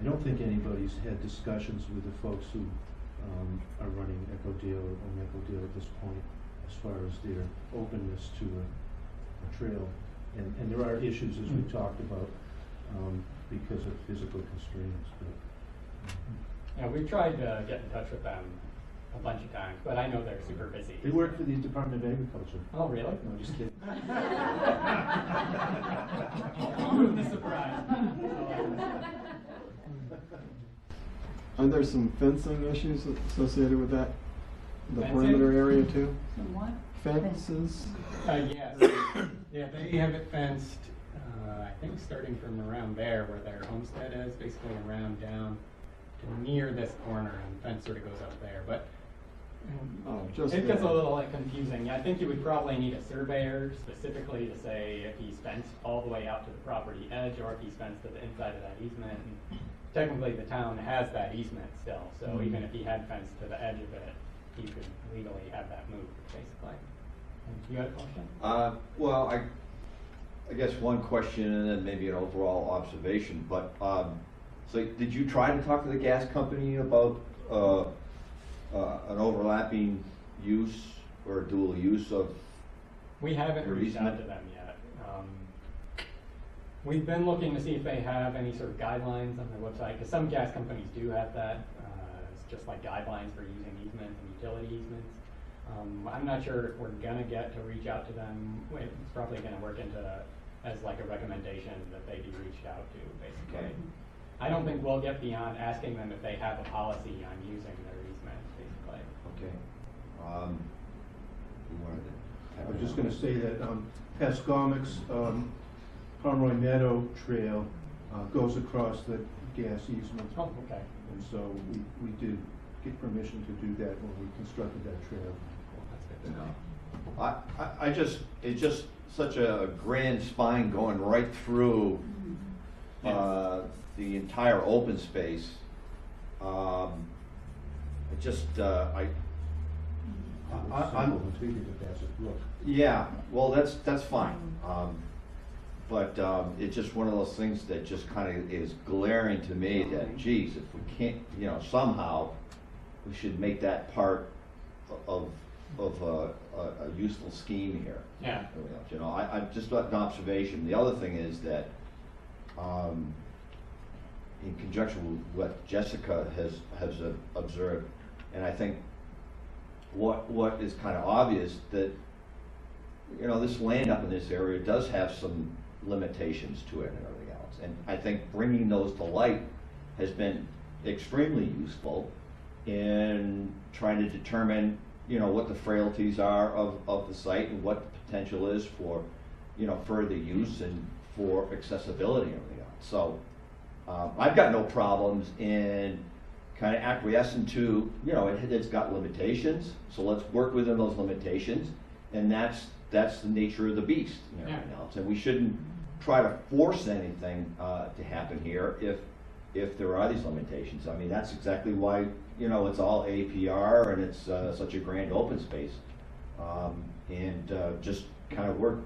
S2: don't think anybody's had discussions with the folks who are running Echo Deal or own Echo Deal at this point, as far as their openness to a trail. And there are issues, as we talked about, because of physical constraints, but.
S1: Yeah, we've tried to get in touch with them a bunch of times, but I know they're super busy.
S2: They work for the Department of Agriculture.
S1: Oh, really?
S2: No, just kidding.
S1: Remove the surprise.
S6: Are there some fencing issues associated with that, the
S1: Fencing?
S6: perimeter area too?
S4: Some what?
S6: Fences?
S1: Yes. Yeah, they have it fenced, I think starting from around there where their homestead is, basically around down to near this corner, and the fence sort of goes up there, but
S6: Oh, just
S1: it gets a
S6: there.
S1: little like confusing. I think you would probably need a surveyor specifically to say if he's fenced all the way out to the property edge or if he's fenced to the inside of that easement. And technically, the town has that easement still, so even if he had fenced to the edge of it, he could legally have that moved, basically. You had a question?
S10: Well, I guess one question and then maybe an overall observation, but, so did you try to talk to the gas company about, an overlapping use or dual use of?
S1: We haven't
S10: Your
S1: reached out
S10: easement?
S1: to them yet. We've been looking to see if they have any sort of guidelines on their website, because some gas companies do have that. It's just like guidelines for using easements and utility easements. I'm not sure if we're gonna get to reach out to them. It's probably gonna work into as like a recommendation that they be reached out to, basically.
S10: Okay.
S1: I don't think we'll get beyond asking them if they have a policy on using their easement, basically.
S10: Okay. You wanted to-
S2: I was just gonna say that Pascomix Pomeroy Meadow Trail goes across the gas easement.
S1: Oh, okay.
S2: And so we did get permission to do that when we constructed that trail.
S1: That's good to know.
S10: it's just such a grand spine going right through the entire open space. I'm yeah, well, that's fine. But it's just one of those things that just kind of is glaring to me that, geez, if we can't, somehow we should make that part of a useful scheme here.
S1: Yeah.
S10: I just an observation. The other thing is that, in conjunction with what Jessica has observed, and I think what is kind of obvious that, this land up in this area does have some limitations to it and everything else. And I think bringing those to light has been extremely useful in trying to determine, what the frailties are of the site and what the potential is for, further use and for accessibility and everything else. So I've got no problems in kind of acquiescing to, it's got limitations, so let's work within those limitations, and that's the nature of the beast and everything else. And we shouldn't try to force anything to happen here if there are these limitations. I mean, that's exactly why, it's all APR and it's such a grand open space. Just kind of work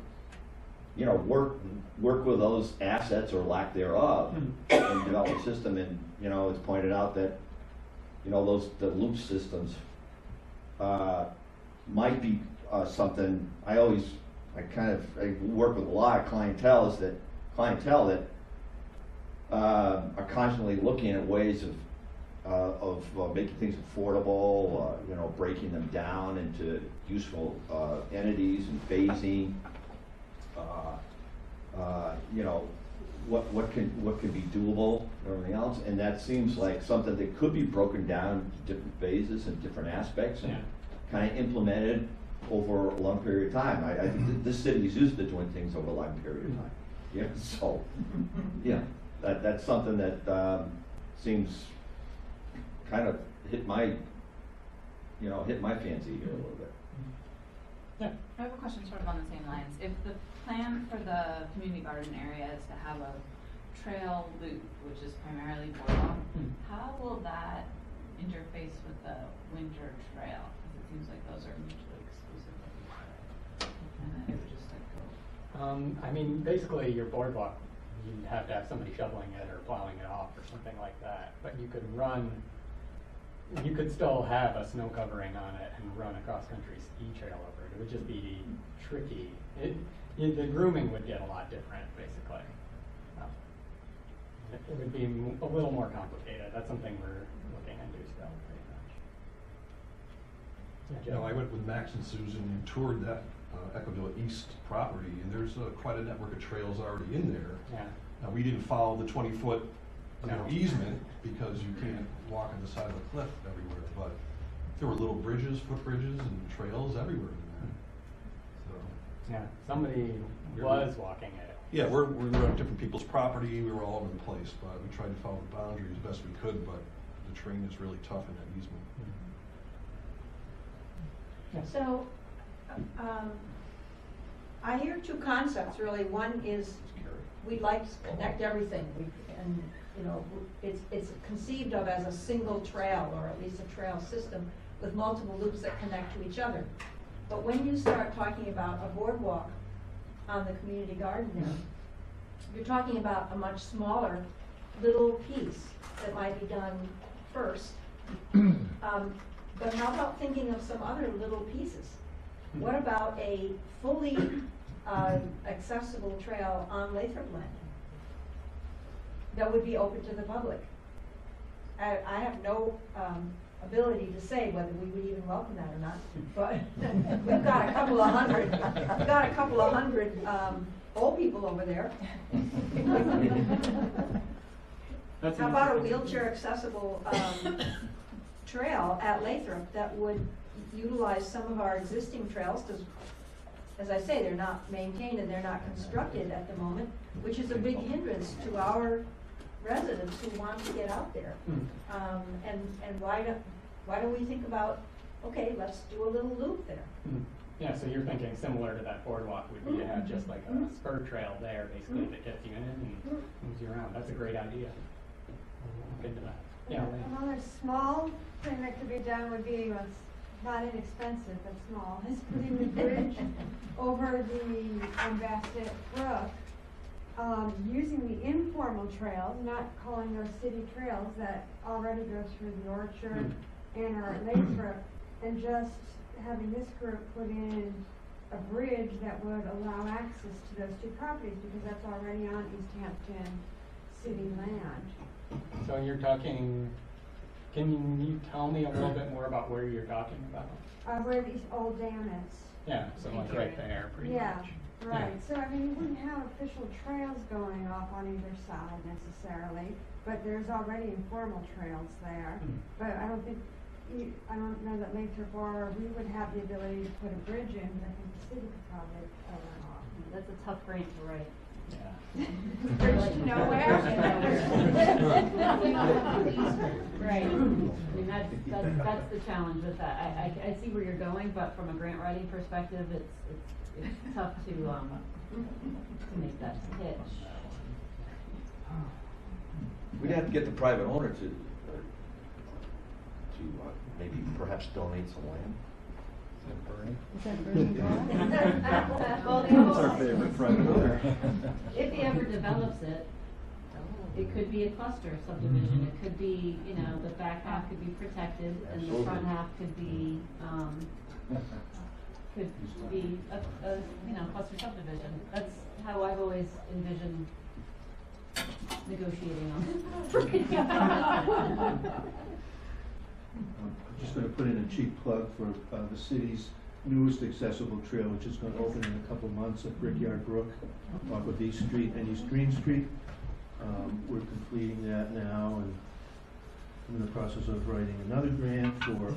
S10: with those assets or lack thereof and develop a system. And, it's pointed out that, the loop systems might be something. I work with a lot of clientele that are constantly looking at ways of making things affordable, breaking them down into useful entities and phasing. What can be doable and everything else, and that seems like something that could be broken down into different phases and different aspects and kind of implemented over a long period of time. I think this city is used to doing things over a long period of time. Yeah, so that's something that seems kind of hit my fancy here a little bit.
S1: Yeah.
S11: I have a question sort of on the same lines. If the plan for the community garden area is to have a trail loop, which is primarily boardwalk, how will that interface with the winter trail? Because it seems like those are mutually exclusive of each other. And then it would just go.
S1: I mean, basically your boardwalk, you'd have to have somebody shoveling it or plowing it off or something like that. But you could still have a snow covering on it and run a cross-country ski trail over it. It would just be tricky. The grooming would get a lot different, basically. It would be a little more complicated. That's something we're looking into still, pretty much.
S12: I went with Max and Susan and toured that Equaville East property, and there's quite a network of trails already in there.
S1: Yeah.
S12: Now, we didn't follow the 20-foot
S1: No.
S12: easement because you can't walk on the side of a cliff everywhere, but there were little bridges, footbridges, and trails everywhere in there. So,
S1: Yeah, somebody was walking it.
S12: yeah, we were on different people's property, we were all over the place, but we tried to follow the boundaries as best we could, but the terrain is really tough in that easement.
S4: So, I hear two concepts really. One is we'd like to connect everything, and it's conceived of as a single trail, or at least a trail system with multiple loops that connect to each other. But when you start talking about a boardwalk on the community garden there, you're talking about a much smaller little piece that might be done first. But how about thinking of some other little pieces? What about a fully accessible trail on Lathrop Land that would be open to the public? I have no ability to say whether we would even welcome that or not, but we've got a couple of hundred old people over there. How about a wheelchair accessible trail at Lathrop that would utilize some of our existing trails, because as I say, they're not maintained and they're not constructed at the moment, which is a big hindrance to our residents who want to get out there. And why don't we think about, okay, let's do a little loop there.
S1: Yeah, so you're thinking similar to that boardwalk would be to have just like a spur trail there, basically, that gets you in and moves you around. That's a great idea. I'll look into that. Yeah.
S3: Another small thing that could be done would be, well, it's not inexpensive, but small, is putting the bridge over the Bassett Brook, using the informal trails, not calling those city trails that already go through the orchard and are at Lathrop, and just having this group put in a bridge that would allow access to those two properties, because that's already on East Hampton city land.
S1: So you're talking, can you tell me a little bit more about where you're talking about?
S3: Where these old dam is.
S1: Yeah, so like right there, pretty
S3: Yeah,
S1: much.
S3: right. So I mean, you wouldn't have official trails going off on either side necessarily, but there's already informal trails there. But I don't think, I don't know that Lathrop or we would have the ability to put a bridge in, but I think the city could probably pull it off.
S8: That's a tough grant to write.
S1: Yeah.
S3: Bridge to nowhere.
S8: Right. I mean, that's the challenge with that. I see where you're going, but from a grant writing perspective, it's tough to make that pitch.
S10: We'd have to get the private owner to maybe perhaps donate some land.
S8: Well,
S6: That's our favorite private owner.
S8: if he ever develops it, it could be a cluster subdivision. It could be, you know, the back half could be protected and the front half could be, a you know, cluster subdivision. That's how I've always envisioned negotiating on.
S2: I'm just going to put in a cheap plug for the city's newest accessible trail, which is going to open in a couple months at Brickyard Brook off of East Street and East Green Street. We're completing that now, and I'm in the process of writing another grant for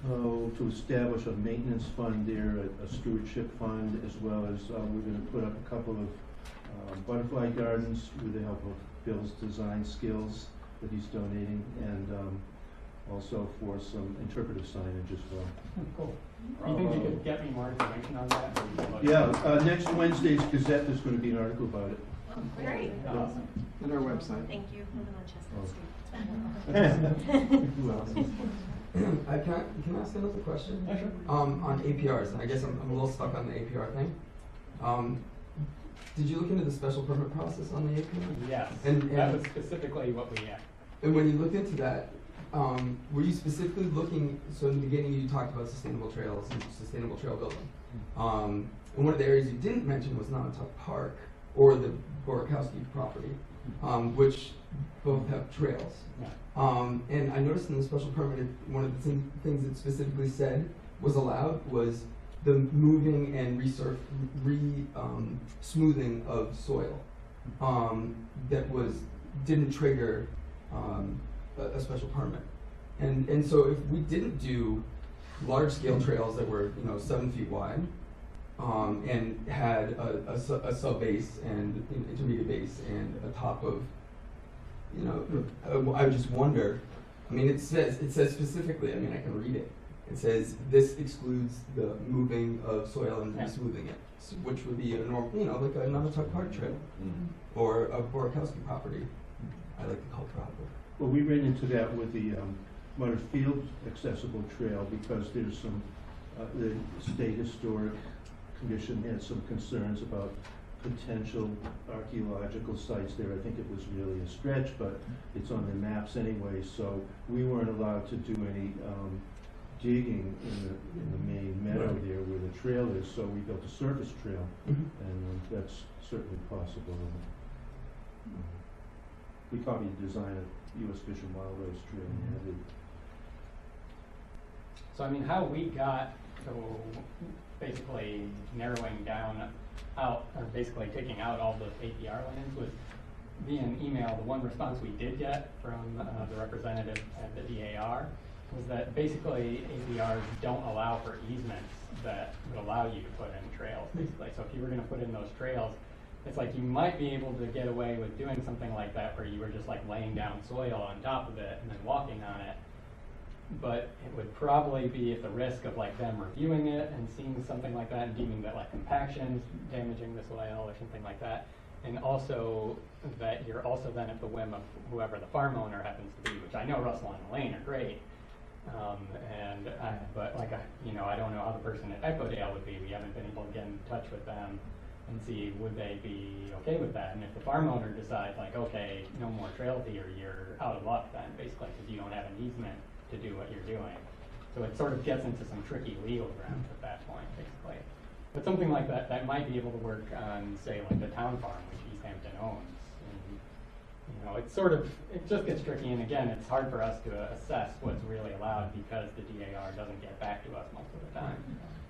S2: to establish a maintenance fund there, a stewardship fund, as well as we're going to put up a couple of butterfly gardens with the help of Bill's design skills that he's donating, and also for some interpretive signage as well.
S1: Cool. Do you think you could get me more information on that? Or you can look-
S2: Yeah, next Wednesday's Gazette, there's going to be an article about it.
S11: Great.
S1: Awesome.
S6: On our website.
S11: Thank you. Living on Chestnut Street.
S6: Who else?
S7: Can I ask another question?
S1: Yeah, sure.
S7: On APRs, I guess I'm a little stuck on the APR thing. Did you look into the special permit process on the APR?
S1: Yes,
S7: And
S1: that was specifically what we had.
S7: And when you looked into that, were you specifically looking, so in the beginning you talked about sustainable trails and sustainable trail building. And one of the areas you didn't mention was Nonotuck Park or the Borkowski property, which both have trails.
S1: Yeah.
S7: And I noticed in the special permit, one of the things it specifically said was allowed was the moving and smoothing of soil that didn't trigger a special permit. And so if we didn't do large scale trails that were 7 feet wide and had a sub base and intermediate base and a top of, I would just wonder. I mean, it says specifically. I mean, I can read it. It says this excludes the moving of soil and smoothing it, which would be a normal, like a Nonotuck Park trail or a Borkowski property. I like to call it proper.
S2: Well, we ran into that with the Mudder Field accessible trail because there's some The State Historic Commission had some concerns about potential archaeological sites there. I think it was really a stretch, but it's on their maps anyway, so we weren't allowed to do any digging in the main meadow there where the trail is, so we built a surface trail, and that's certainly possible. We copied the design of U.S. Fish and Wildlife Trail and had it.
S1: So I mean, how we got to basically narrowing down out, or basically taking out all the APR lands was via an email. The one response we did get from the representative at the DAR was that basically APRs don't allow for easements that would allow you to put in trails, basically. So if you were going to put in those trails, it's like you might be able to get away with doing something like that where you were just like laying down soil on top of it and then walking on it. But it would probably be at the risk of like them reviewing it and seeing something like that and deeming that like compaction is damaging the soil or something like that. And also that you're also then at the whim of whoever the farm owner happens to be, which I know Russell and Elaine are great. But like, I don't know how the person at Echodale would be. We haven't been able to get in touch with them and see would they be okay with that. And if the farm owner decides like, okay, no more trails here, you're out of luck then, basically, because you don't have an easement to do what you're doing. So it sort of gets into some tricky legal ground at that point, basically. But something like that, that might be able to work on, say, like the town farm, which East Hampton owns. And, it just gets tricky, and again, it's hard for us to assess what's really allowed because the DAR doesn't get back to us most of the time.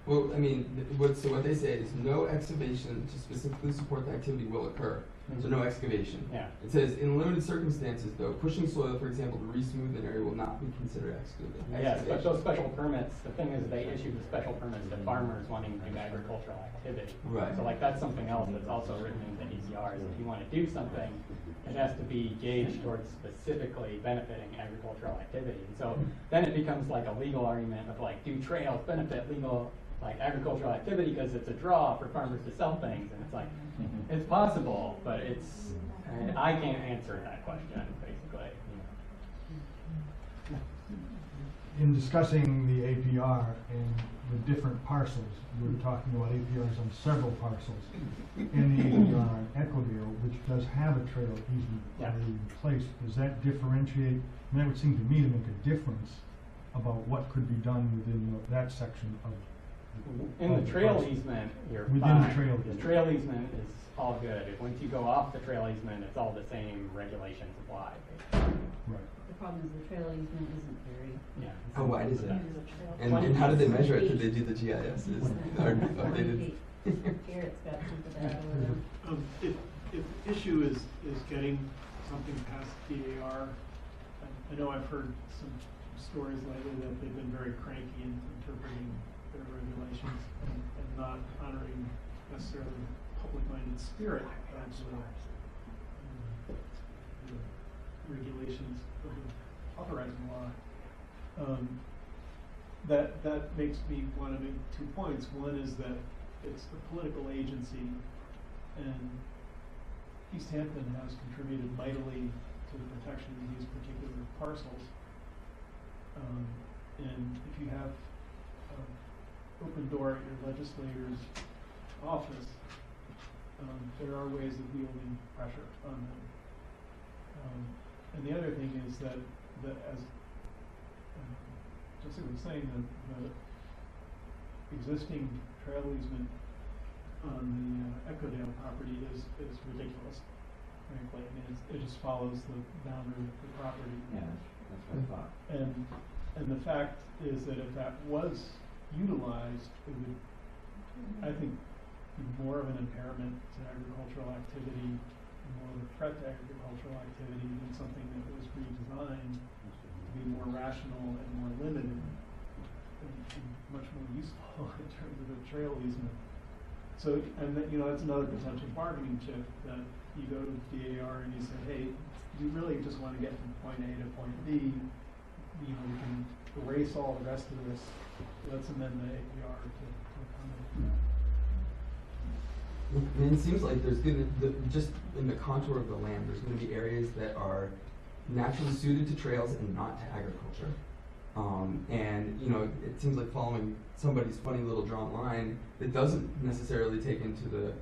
S7: Well, I mean, what they say is no excavation to specifically support the activity will occur. So no excavation.
S1: Yeah.
S7: It says, in limited circumstances, though, pushing soil, for example, to re-smooth an area will not be considered excavation.
S1: Yes, but those special permits, the thing is they issue the special permits to farmers wanting to do agricultural activity.
S7: Right.
S1: So like that's something else that's also written into APRs. If you want to do something, it has to be gauged towards specifically benefiting agricultural activity. And so then it becomes like a legal argument of like, do trails benefit like agricultural activity because it's a draw for farmers to sell things, and it's like, it's possible, but I can't answer that question, basically.
S13: In discussing the APR and the different parcels, we were talking about APRs on several parcels. In the APR on Echodale, which does have a trail easement already in place, does that differentiate? And that would seem to me to make a difference about what could be done within that section of.
S1: In the trail easement, you're
S13: within
S1: fine.
S13: the trail easement.
S1: The trail easement is all good. Once you go off the trail easement, it's all the same regulations apply.
S13: Right.
S8: The problem is the trail easement isn't very.
S1: Yeah.
S7: How wide is it?
S8: There's a trail.
S7: And how did they measure it? Did they do the GIS? Or they did?
S8: Here it's got something that over there.
S14: If the issue is getting something past DAR, I know I've heard some stories lately that they've been very cranky in interpreting their regulations and not honoring necessarily the public-minded spirit of the regulations of the authorizing law. That makes me want to make 2 points. One is that it's a political agency, and East Hampton has contributed mightily to the protection of these particular parcels. And if you have open door at your legislator's office, there are ways of wielding pressure on them. And the other thing is that as Jessica was saying, the existing trail easement on the Echodale property is ridiculous, frankly. I mean, it just follows the boundary of the property.
S10: Yeah, that's what I thought.
S14: And the fact is that if that was utilized, it would, I think, be more of an impairment to agricultural activity, more of a threat to agricultural activity than something that was redesigned to be more rational and more limited and much more useful in terms of a trail easement. So, and that, that's another potential bargaining chip, that you go to DAR and you say, hey, you really just want to get from point A to point B. We can erase all the rest of this. Let's amend the APR to accommodate that.
S7: I mean, it seems like there's just in the contour of the land, there's going to be areas that are naturally suited to trails and not to agriculture. And, you know, it seems like following somebody's funny little drawn line that doesn't necessarily take into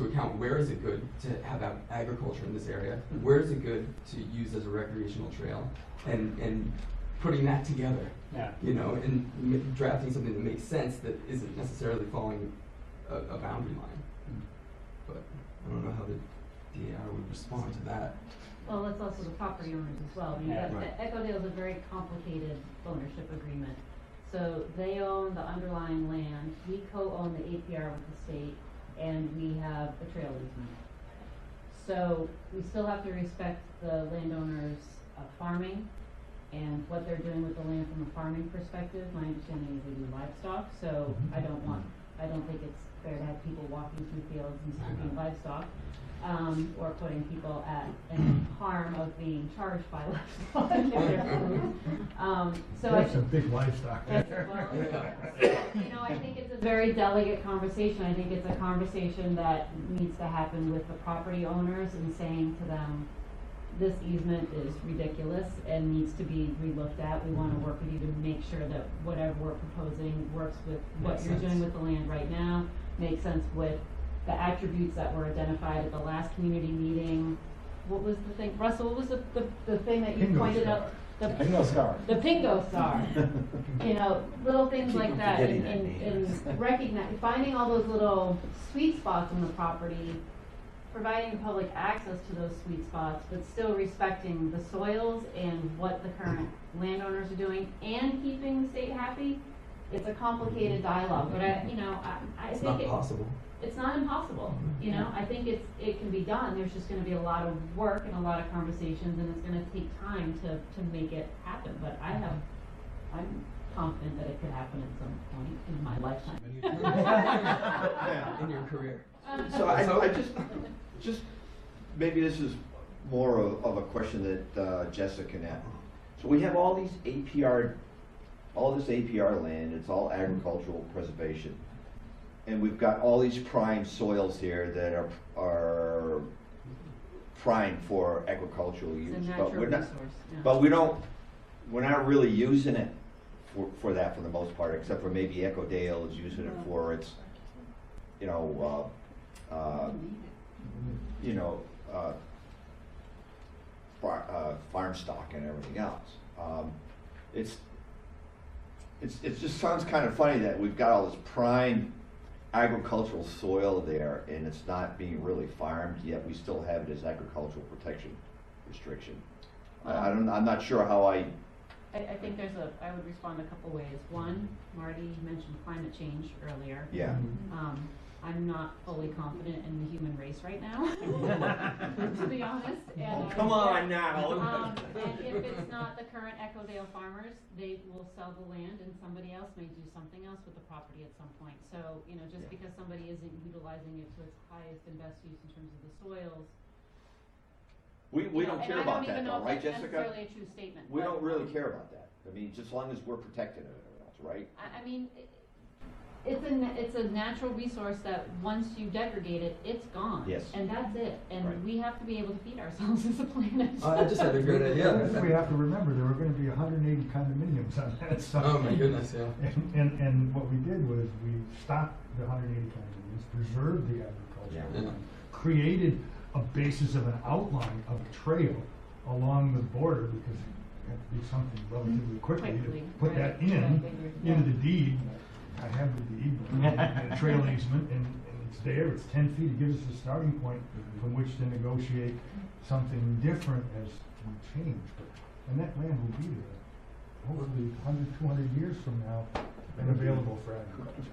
S7: account where is it good to have agriculture in this area, where is it good to use as a recreational trail, and putting that together,
S1: Yeah.
S7: you know, and drafting something that makes sense that isn't necessarily following a boundary line. But I don't know how the DAR would respond to that.
S8: Well, that's also the property owners as well. I mean,
S1: Yeah.
S8: Echo Dale is a very complicated ownership agreement. So they own the underlying land, we co-own the APR with the state, and we have a trail easement. So we still have to respect the landowners' farming and what they're doing with the land from a farming perspective. My understanding is they do livestock, so I don't think it's fair to have people walking through fields and stalking livestock. Or putting people at any harm of being charged by livestock if they're food. So
S13: There's some big livestock there.
S8: You know, I think it's a very delicate conversation. I think it's a conversation that needs to happen with the property owners and saying to them, this easement is ridiculous and needs to be relooked at. We want to work with you to make sure that whatever we're proposing works with what you're doing with the land right now, makes sense with the attributes that were identified at the last community meeting. What was the thing, Russell, what was the thing that you
S13: Pingo
S8: pointed
S13: star.
S8: out? The
S5: Pingo star.
S8: The Pingo star. You know, little things
S10: Keep
S8: like
S10: on
S8: that,
S10: forgetting
S8: and
S10: that name.
S8: recognize, finding all those little sweet spots in the property, providing public access to those sweet spots, but still respecting the soils and what the current landowners are doing, and keeping the state happy. It's a complicated dialogue, but I
S7: It's
S8: think
S7: not possible.
S8: it's not impossible, you know, I think it can be done, there's just gonna be a lot of work and a lot of conversations, and it's gonna take time to make it happen, but I'm confident that it could happen at some point in my lifetime.
S7: In your career.
S10: So I just, maybe this is more of a question that Jessica can ask. So we have all these all this APR land, it's all agricultural preservation. And we've got all these prime soils here that are prime for agricultural use.
S8: It's a
S10: But
S8: natural
S10: we're not,
S8: resource, yeah.
S10: but we're not really using it for that for the most part, except for maybe Echo Dale is using it for its, you know, farm stock and everything else. It just sounds kind of funny that we've got all this prime agricultural soil there and it's not being really farmed, yet we still have it as agricultural protection restriction. I'm not sure how I
S8: think I would respond a couple ways. One, Marty mentioned climate change earlier.
S10: Yeah.
S8: I'm not fully confident in the human race right now, to be honest. And
S10: Come on now.
S8: And if it's not the current Echo Dale farmers, they will sell the land and somebody else may do something else with the property at some point. So, you know, just because somebody isn't utilizing it to its highest and best use in terms of the soils.
S10: We don't care about that though, right, Jessica?
S8: I don't even know if that's necessarily a true statement.
S10: We
S8: but,
S10: don't really care about that. I mean, just as long as we're protecting everything else, right?
S8: I mean, it's a natural resource that once you degrade it, it's gone.
S10: Yes.
S8: And that's it. And
S10: Right.
S8: we have to be able to feed ourselves as a planet.
S7: I just had a great idea.
S13: We have to remember, there were gonna be 180 condominiums on that site.
S7: Oh my goodness, yeah.
S13: And what we did was we stopped the 180 condominiums, preserved the agriculture,
S7: Yeah.
S13: created a basis of an outline of a trail along the border, because you have to do something relatively quickly
S8: Quickly,
S13: to put that
S8: right.
S13: in the deed. I have the deed, the trail easement, and it's there, it's 10 feet, it gives us a starting point from which to negotiate something different as we change. And that land will be there, hopefully 100, 200 years from now, and available for agriculture.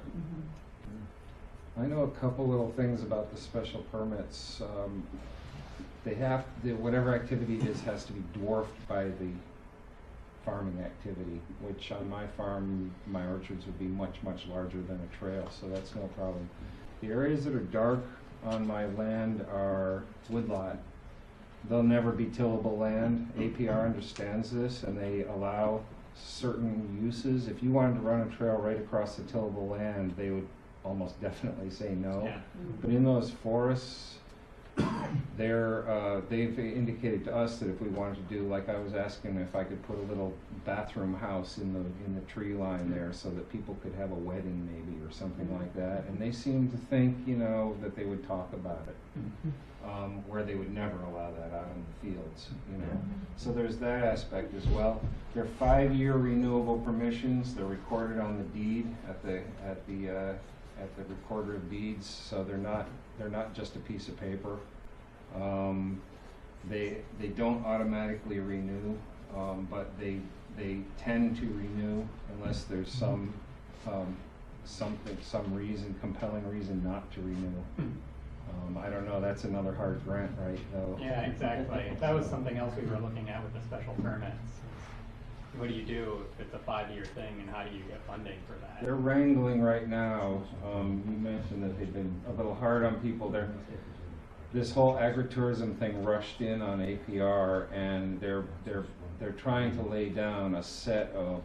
S5: I know a couple little things about the special permits. Whatever activity it is has to be dwarfed by the farming activity, which on my farm, my orchards would be much, much larger than a trail, so that's no problem. The areas that are dark on my land are woodlot. They'll never be tillable land. APR understands this, and they allow certain uses. If you wanted to run a trail right across the tillable land, they would almost definitely say no.
S1: Yeah.
S5: But in those forests, they've indicated to us that if we wanted to do, like I was asking if I could put a little bathroom house in the tree line there so that people could have a wedding maybe or something like that. And they seem to think, you know, that they would talk about it, where they would never allow that out in the fields, you know. So there's that aspect as well. They're 5-year renewable permissions. They're recorded on the deed at the recorder of deeds, so they're not just a piece of paper. They don't automatically renew, but they tend to renew unless there's some compelling reason not to renew. I don't know, that's another hard grant, right, though?
S1: Yeah, exactly. That was something else we were looking at with the special permits. What do you do if it's a 5-year thing, and how do you get funding for that?
S5: They're wrangling right now. You mentioned that they've been a little hard on people. This whole agritourism thing rushed in on APR, and they're trying to lay down a set of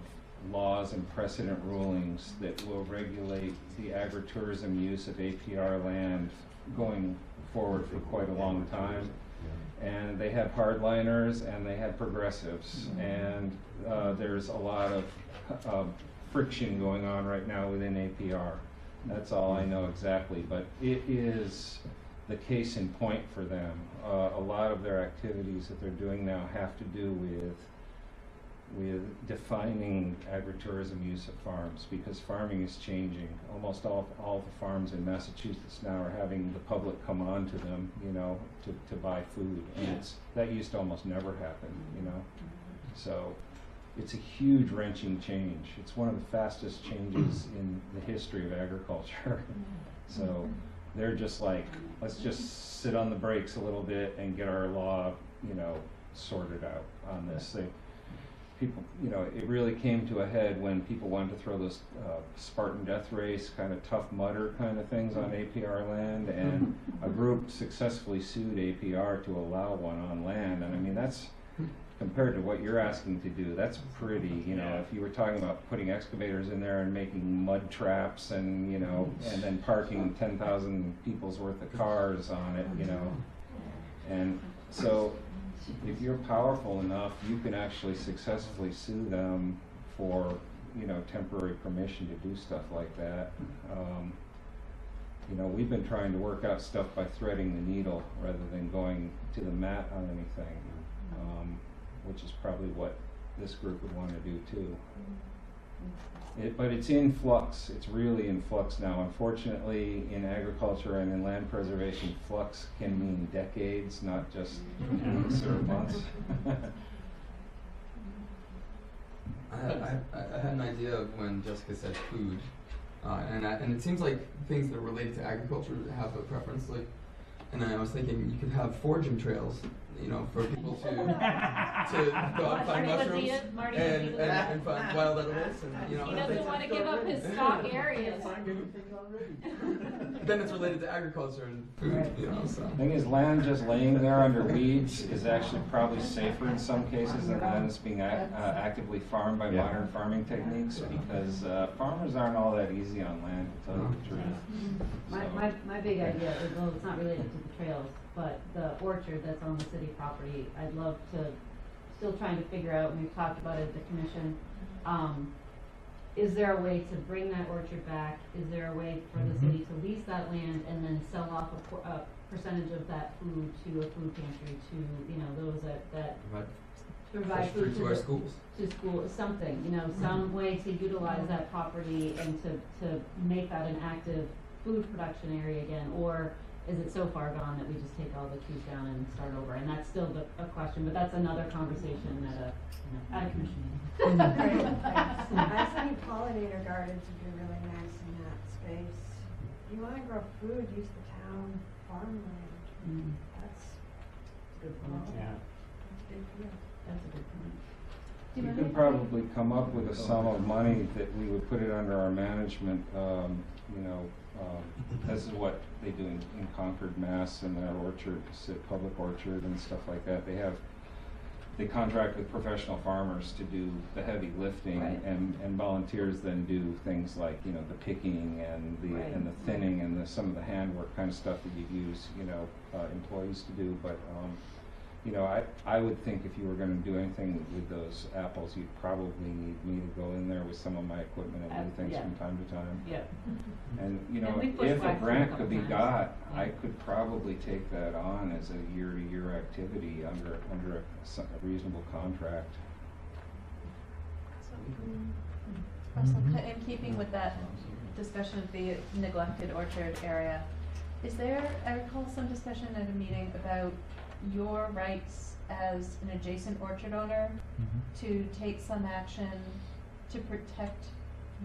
S5: laws and precedent rulings that will regulate the agritourism use of APR land going forward for quite a long time. And they have hardliners and they have progressives, and there's a lot of friction going on right now within APR. That's all I know exactly, but it is the case in point for them. A lot of their activities that they're doing now have to do with defining agritourism use of farms, because farming is changing. Almost all the farms in Massachusetts now are having the public come on to them, you know, to buy food. And that used to almost never happen, you know. So it's a huge wrenching change. It's one of the fastest changes in the history of agriculture. So they're just like, let's just sit on the brakes a little bit and get our law, you know, sorted out on this. People, you know, it really came to a head when people wanted to throw those Spartan death race kind of Tough Mudder kind of things on APR land, and a group successfully sued APR to allow one on land. And I mean, that's, compared to what you're asking to do, that's pretty, you know, if you were talking about putting excavators in there and making mud traps and, you know, and then parking 10,000 people's worth of cars on it, you know. And so if you're powerful enough, you can actually successfully sue them for, you know, temporary permission to do stuff like that. You know, we've been trying to work out stuff by threading the needle rather than going to the mat on anything, which is probably what this group would want to do too. But it's in flux. It's really in flux now. Unfortunately, in agriculture and in land preservation, flux can mean decades, not just weeks or months.
S7: I had an idea of when Jessica said food, and it seems like things that are related to agriculture have a preference. Like, and I was thinking you could have foraging trails, you know, for people to go out and find mushrooms and find wild edibles, and you know.
S11: He doesn't want to give up his stock areas.
S7: Then it's related to agriculture and food, you know. So.
S5: The thing is, land just laying there under weeds is actually probably safer in some cases than land that's being actively farmed by modern farming techniques, because farmers aren't all that easy on land, to tell you the truth.
S8: My big idea is, well, it's not related to the trails, but the orchard that's on the city property, I'd love to, still trying to figure out, and we've talked about it at the commission, is there a way to bring that orchard back? Is there a way for the city to lease that land and then sell off a percentage of that food to a food pantry, to, you know, those that provide food
S7: to our schools?
S8: To school, something, you know, some way to utilize that property and to make that an active food production area again? Or is it so far gone that we just take all the trees down and start over? And that's still a question, but that's another conversation at a commission meeting.
S3: I think pollinator gardens would be really nice in that space. You want to grow food, use the town farmland. That's
S8: a good point.
S1: Yeah.
S8: That's a good point.
S5: We could probably come up with a sum of money that we would put it under our management. You know, this is what they do in Concord, Mass, and their orchard, public orchard and stuff like that. They contract with professional farmers to do the heavy lifting, and volunteers then do things like, you know, the picking and the thinning and the some of the handwork kind of stuff that you use, employees to do, but, I would think if you were gonna do anything with those apples, you'd probably need me to go in there with some of my equipment and do things
S8: Yeah.
S5: from time to time.
S8: Yeah.
S5: And,
S8: And we pushed
S5: if a
S8: back through
S5: grant
S8: couple
S5: could be
S8: times.
S5: got, I
S8: Yeah.
S5: could probably take that on as a year-to-year activity under a reasonable contract.
S11: Russell,
S13: Mhm.
S11: in keeping with that discussion of the neglected orchard area, is there, I recall some discussion at a meeting about your rights as an adjacent orchard owner
S13: Mhm.
S11: to take some action to protect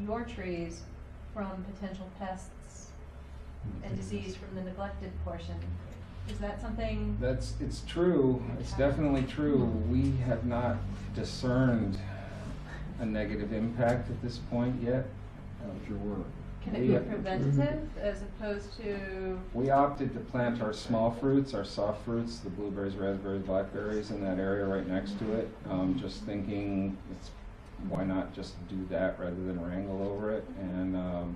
S11: your trees from potential pests and disease from the neglected portion? Is that something?
S5: It's true, it's definitely true. We have not discerned a negative impact at this point yet.
S6: How's your work?
S11: Can it be preventative as opposed to?
S5: We opted to plant our small fruits, our soft fruits, the blueberries, raspberries, blackberries in that area right next to it. Just thinking, why not just do that rather than wrangle over it? And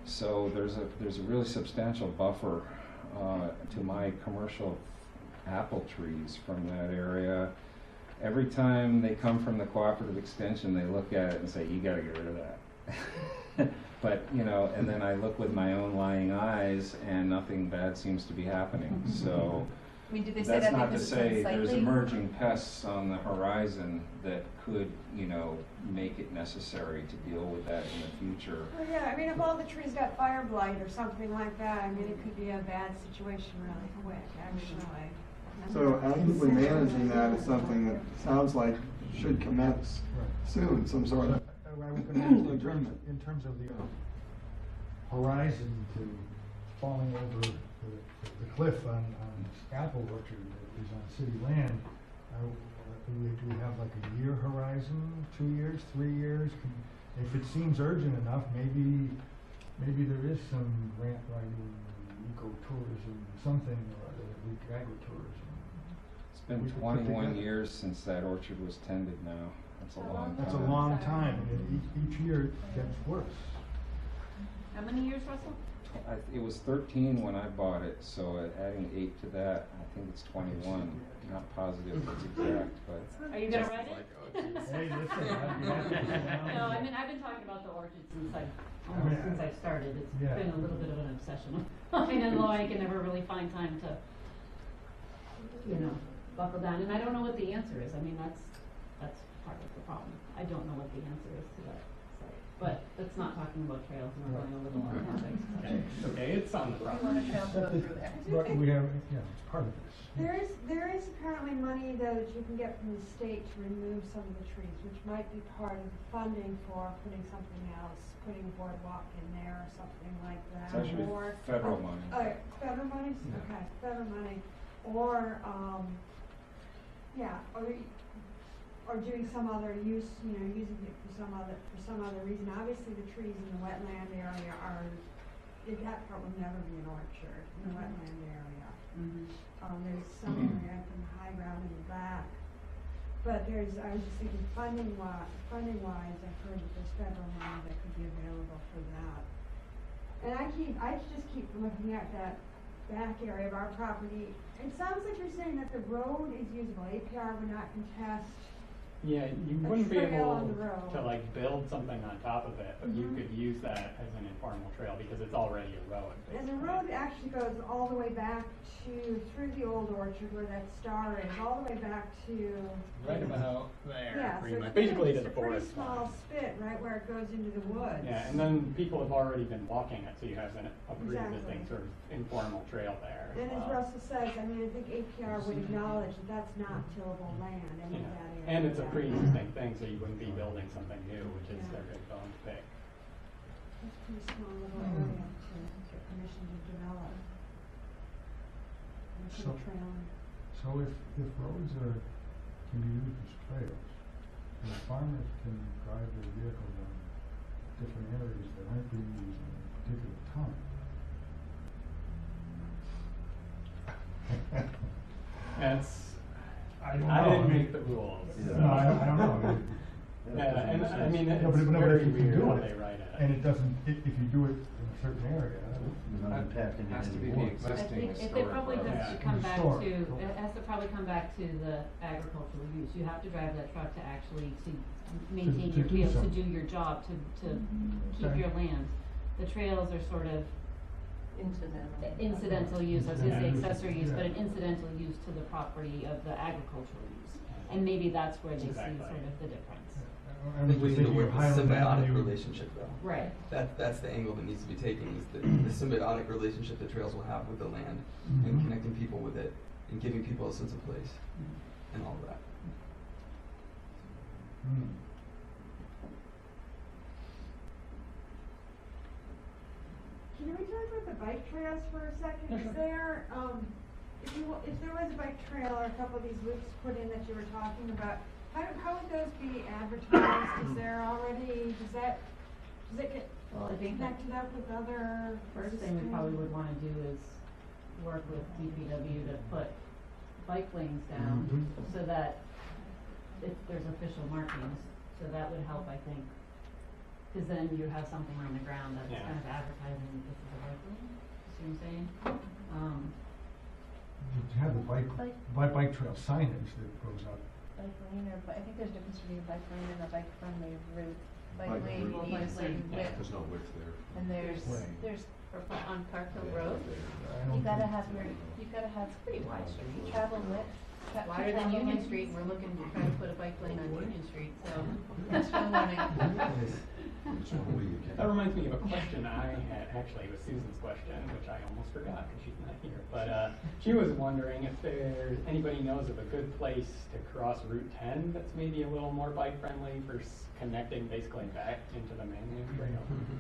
S5: so there's a really substantial buffer to my commercial apple trees from that area. Every time they come from the cooperative extension, they look at it and say, "You got to get rid of that." But, and then I look with my own lying eyes and nothing bad seems to be happening. So
S11: I mean, do they say
S5: that's
S11: that
S5: not to
S11: because it's
S5: say there's
S11: unsightly?
S5: emerging pests on the horizon that could, make it necessary to deal with that in the future.
S3: Well, yeah, I mean, if all the trees got fire blight or something like that, I mean, it could be a bad situation really quick, actually.
S6: So actively managing that is something that sounds like should commence
S13: Right.
S6: soon, some sort of.
S13: I was gonna ask you, in terms of the horizon to falling over the cliff on Apple Orchard that is on city land, do we have like a year horizon, 2 years, 3 years? If it seems urgent enough, maybe there is some grant writing, ecotourism, something or other, agritourism.
S5: It's been
S13: We could put
S5: 21
S13: together.
S5: years since that orchard was tended now. That's a long time.
S13: That's a long time, and each year it gets worse.
S11: How many years, Russell?
S5: It was 13 when I bought it, so adding 8 to that, I think it's 21. Not positive it's exact, but.
S8: Are you gonna write it?
S13: Hey, listen, I'd be happy to sit down.
S8: No, I mean, I've been talking about the orchid since I've started. It's
S13: Yeah.
S8: been a little bit of an obsession of mine, and though I can never really find time to, buckle down. And I don't know what the answer is. I mean, that's part of the problem. I don't know what the answer is to that site. But that's not talking about trails, and we're going a little on topic.
S1: Okay, it's okay, it's on the property.
S13: But we have, it's part of this.
S3: There is apparently money though that you can get from the state to remove some of the trees, which might be part of the funding for putting something else, putting a boardwalk in there or something like that.
S5: It's actually
S3: Or-
S5: federal money.
S3: Federal money?
S5: Yeah.
S3: Okay, federal money. Or, or doing some other use, using it for some other reason. Obviously, the trees in the wetland area that part would never be an orchard in the wetland area. There's some area up in the high ground in the back. But I was just thinking funding wise, I've heard that there's federal money that could be available for that. And I just keep looking at that back area of our property. It sounds like you're saying that the road is usable. APR would not contest.
S1: Yeah, you
S3: A
S1: wouldn't be
S3: trail
S1: able
S3: on the road.
S1: to build something on top of it, but you
S3: Mhm.
S1: could use that as an informal trail because it's already a road.
S3: And the
S1: basically.
S3: road actually goes all the way back through the old orchard where that star is, all the way back to.
S1: Right about there,
S3: Yeah,
S1: pretty
S3: so
S1: much,
S3: it's
S1: basically to
S3: it's
S1: the
S3: a pretty
S1: forest
S3: small
S1: line.
S3: spit, right, where it goes into the woods.
S1: Yeah, and then people have already been walking it, so you have a pre-existing
S3: Exactly.
S1: sort of informal trail there
S3: And as
S1: well.
S3: Russell says, I mean, I think APR would acknowledge that that's not tillable land, any of
S1: Yeah.
S3: that area.
S1: And it's a
S3: Yeah.
S1: pre-existing thing, so you wouldn't be building something new, which is their big bone to pick.
S3: It's a pretty small little area to get permission to develop. And put a
S13: So-
S3: trail in.
S13: So if roads can be used as trails, and farmers can drive their vehicles on different areas that aren't being used at a particular time. I don't know.
S1: I didn't make the rules.
S13: No, I don't know.
S1: Yeah, and I mean, it's
S13: No, but if
S1: very
S13: you can
S1: weird
S13: do
S1: how
S13: it.
S1: they write it.
S13: And it doesn't, if you do it in a certain area,
S2: You're not impacting
S5: Has
S2: it
S5: to be
S2: anymore.
S5: the existing
S8: It
S5: historic
S8: probably
S5: road.
S8: has to come back
S13: Historic.
S8: to, it has to probably come back to the agricultural use. You have to drive that truck to actually, to maintain
S13: to
S8: your
S13: do
S8: field, to
S13: something.
S8: do your job, to keep
S13: Okay.
S8: your land. The trails are sort of incidental use, I was gonna say
S13: Yeah.
S8: accessory use, but
S13: Yeah.
S8: an incidental use to the property of the agricultural use. And maybe that's where they see
S1: Exactly.
S8: sort of the difference.
S13: I
S7: I
S13: was
S7: think we
S13: just
S7: need to
S13: thinking
S7: work
S13: of
S7: the
S13: Highland
S7: symbiotic
S13: Avenue.
S7: relationship though.
S8: Right.
S7: That's the angle that needs to be taken, is the symbiotic relationship the trails will have with the land and
S13: Mhm.
S7: connecting people with it and giving people a sense of place and all of that.
S13: Hmm.
S3: Can we talk about the bike trails for a second?
S1: Yeah,
S3: Is
S1: sure.
S3: there, if there was a bike trail or a couple of these loops put in that you were talking about, how would those be advertised? Is there already, does it get
S8: Well, I think that
S3: connected up with other?
S8: first thing we probably would wanna do is work with DPW to put bike lanes down
S13: Mhm.
S8: so that there's official markings, so that would help, I think. Cause then you have something on the ground that's
S1: Yeah.
S8: kind of advertising this is a bike lane, see what I'm saying?
S13: You have the bike trail signage that goes up.
S15: Bike lane or, I think there's a difference between a bike lane and a bike friendly route. Bike
S12: Bike
S15: lane,
S12: route.
S15: you need a certain width,
S12: There's no width there.
S15: and there's,
S13: Lane.
S15: on Park Hill Road,
S13: I don't
S15: you gotta
S13: think-
S15: have you gotta have
S11: Pretty wide street.
S15: travel width.
S8: Wider than
S15: People on Union
S8: Union?
S15: Street, and we're looking to try to put a bike lane on Union Street, so, that's what I'm wondering.
S12: It's the only way you can.
S1: That reminds me of a question I had, actually, it was Susan's question, which I almost forgot because she's not here. But she was wondering if anybody knows of a good place to cross Route 10 that's maybe a little more bike friendly for connecting basically back into the main trail.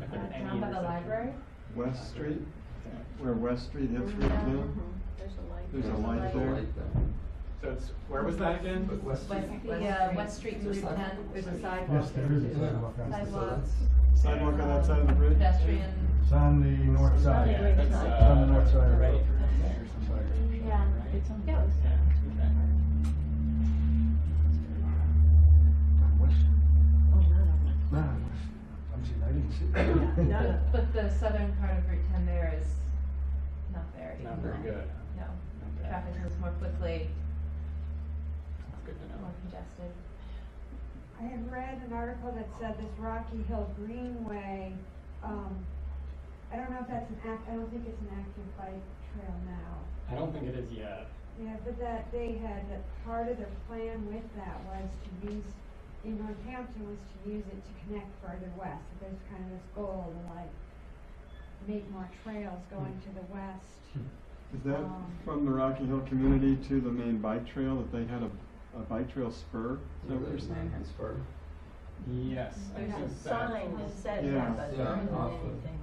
S1: If there's any
S4: Down by the
S1: intersection.
S4: library?
S6: West Street, where West Street hits Route 10,
S15: There's a light.
S6: there's a light
S7: There's a
S6: there.
S7: light there.
S1: So it's, where was that again?
S7: But West Street.
S15: West Street to
S7: There's
S15: Route
S7: a
S15: 10,
S8: There's a sidewalk.
S13: Yes, there is a
S8: too.
S13: sidewalk on
S7: So
S13: it.
S15: Sidewalks.
S6: Sidewalk on that side of the bridge?
S15: pedestrian.
S13: It's on the north side.
S1: Yeah, that's,
S13: It's on the north side of the
S1: right
S13: road.
S1: around there somewhere.
S15: Yeah.
S1: Right?
S15: It's on-
S1: Yeah, okay.
S13: No, I didn't see it.
S15: But the southern part of Route 10 there is not very.
S1: Not very good.
S15: No,
S1: Okay.
S15: traffic moves more quickly,
S1: That's good to know.
S15: more congested.
S3: I had read an article that said this Rocky Hill Greenway, I don't know if that's I don't think it's an active bike trail now.
S1: I don't think it is yet.
S3: Yeah, but that that part of their plan with that was to use, in Northampton, was to use it to connect further west. So there's kind of this goal to like make more trails going to the west.
S6: Is that from the Rocky Hill community to the main bike trail, that they had a bike trail spur? Is that what you're saying?
S7: Spur.
S1: Yes. I
S15: There's
S1: think
S15: a
S1: that-
S15: sign that says
S6: Yeah.
S15: that, but there
S7: Yeah,
S15: isn't
S7: off of-
S15: anything.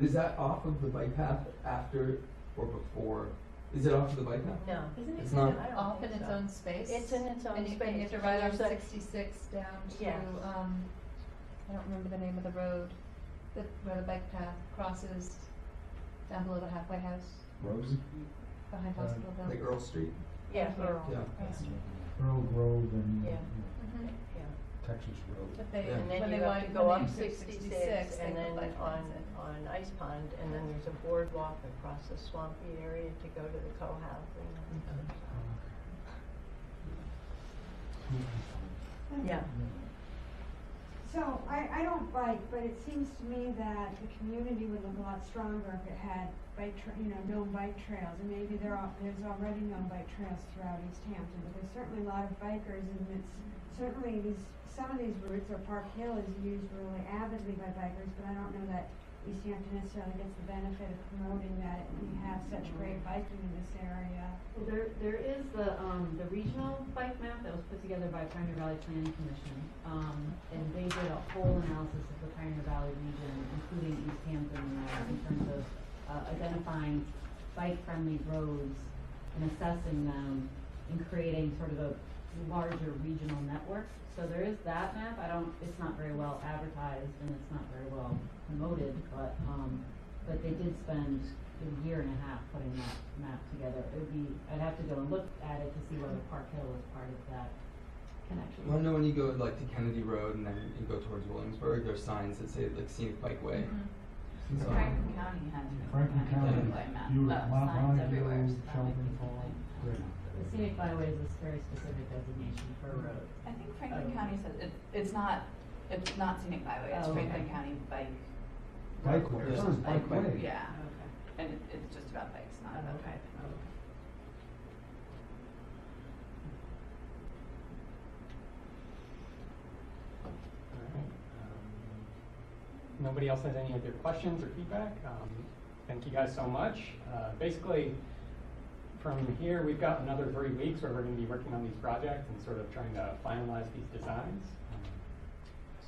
S7: Is that off of the bike path after or before? Is it off of the bike path?
S15: No.
S11: Isn't it
S7: It's
S11: kind
S7: not-
S11: of
S15: Off in
S11: think
S15: its
S11: so.
S15: own space.
S11: It's in its own
S15: And you
S11: space.
S15: have to ride on
S11: There's a-
S15: 66 down to,
S11: Yes.
S15: I don't remember the name of the road, where the bike path crosses down below the halfway house,
S5: Rose?
S15: behind Hospital Hill.
S7: Like Earl Street?
S11: Yeah, Earl.
S7: Yeah.
S13: Earl Grove and
S11: Yeah.
S15: Mhm.
S11: Yeah.
S13: Texas Road.
S15: But they,
S7: Yeah.
S11: And then
S15: when
S11: you
S15: they
S11: have
S15: wanted,
S11: to go
S15: when they
S11: up
S15: took
S11: 66
S15: they
S11: and
S15: put
S11: then
S15: bike
S11: on,
S15: lanes in.
S11: on Ice Pond, and then there's a boardwalk across the swampy area to go to the co-housing. Yeah.
S3: So I don't bike, but it seems to me that the community would look a lot stronger if it had known bike trails. And maybe there's already known bike trails throughout East Hampton, but there's certainly a lot of bikers, and it's certainly some of these routes, or Park Hill is used really avidly by bikers, but I don't know that East Hampton necessarily gets the benefit of promoting that we have such great biking in this area.
S8: Well, there is the regional bike map that was put together by Pioneer Valley Planning Commission. And they did a whole analysis of the Pioneer Valley region, including East Hampton, in terms of identifying bike-friendly roads and assessing them and creating sort of a larger regional network. So there is that map. It's not very well advertised and it's not very well promoted, but they did spend a year and a half putting that map together. I'd have to go and look at it to see whether Park Hill was part of that connection.
S7: Well, I know when you go like to Kennedy Road and then you go towards Williamsburg, there's signs that say like scenic bikeway.
S11: Mm-hmm.
S7: So-
S11: Franklin County has
S13: Franklin County,
S11: bikeway map,
S13: you,
S11: signs
S13: Mount
S11: everywhere,
S13: Bonneville,
S11: so that might
S13: Shelburne
S11: be
S13: Falls,
S11: something.
S13: great.
S8: The scenic byways is very specific designation for a road.
S11: I think Franklin County says it's not scenic byway, it's
S8: Oh, okay.
S11: Franklin County bike.
S13: Bikeway, it says bikeway.
S11: Yeah,
S8: Okay.
S11: and it's just about bikes, not about
S8: Okay.
S11: driving.
S1: Alright, nobody else has any other questions or feedback? Thank you guys so much. Basically, from here, we've got another 3 weeks where we're going to be working on these projects and sort of trying to finalize these designs.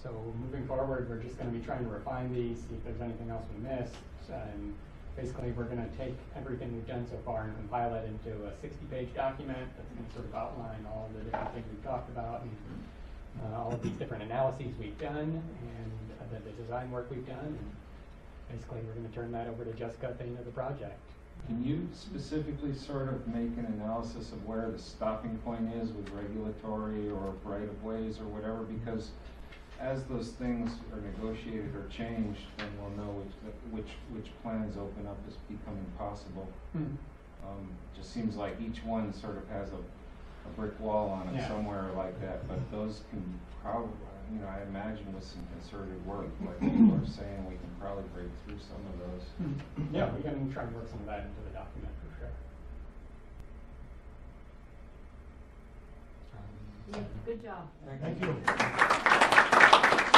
S1: So moving forward, we're just going to be trying to refine these, see if there's anything else we missed, and basically we're going to take everything we've done so far and compile it into a 60-page document that's going to sort of outline all of the different things we've talked about and all of these different analyses we've done and the design work we've done. And basically, we're going to turn that over to Jessica at the end of the project.
S5: Can you specifically sort of make an analysis of where the stopping point is with regulatory or right-of-ways or whatever? Because as those things are negotiated or changed, then we'll know which plans open up as becoming possible. Just seems like each one sort of has a brick wall on it
S1: Yeah.
S5: somewhere like that, but those can probably, I imagine with some concerted work, like people are saying, we can probably break through some of those.
S1: Yeah, we can try and work some of that into the document for sure.
S8: Yeah, good job.
S13: Thank you.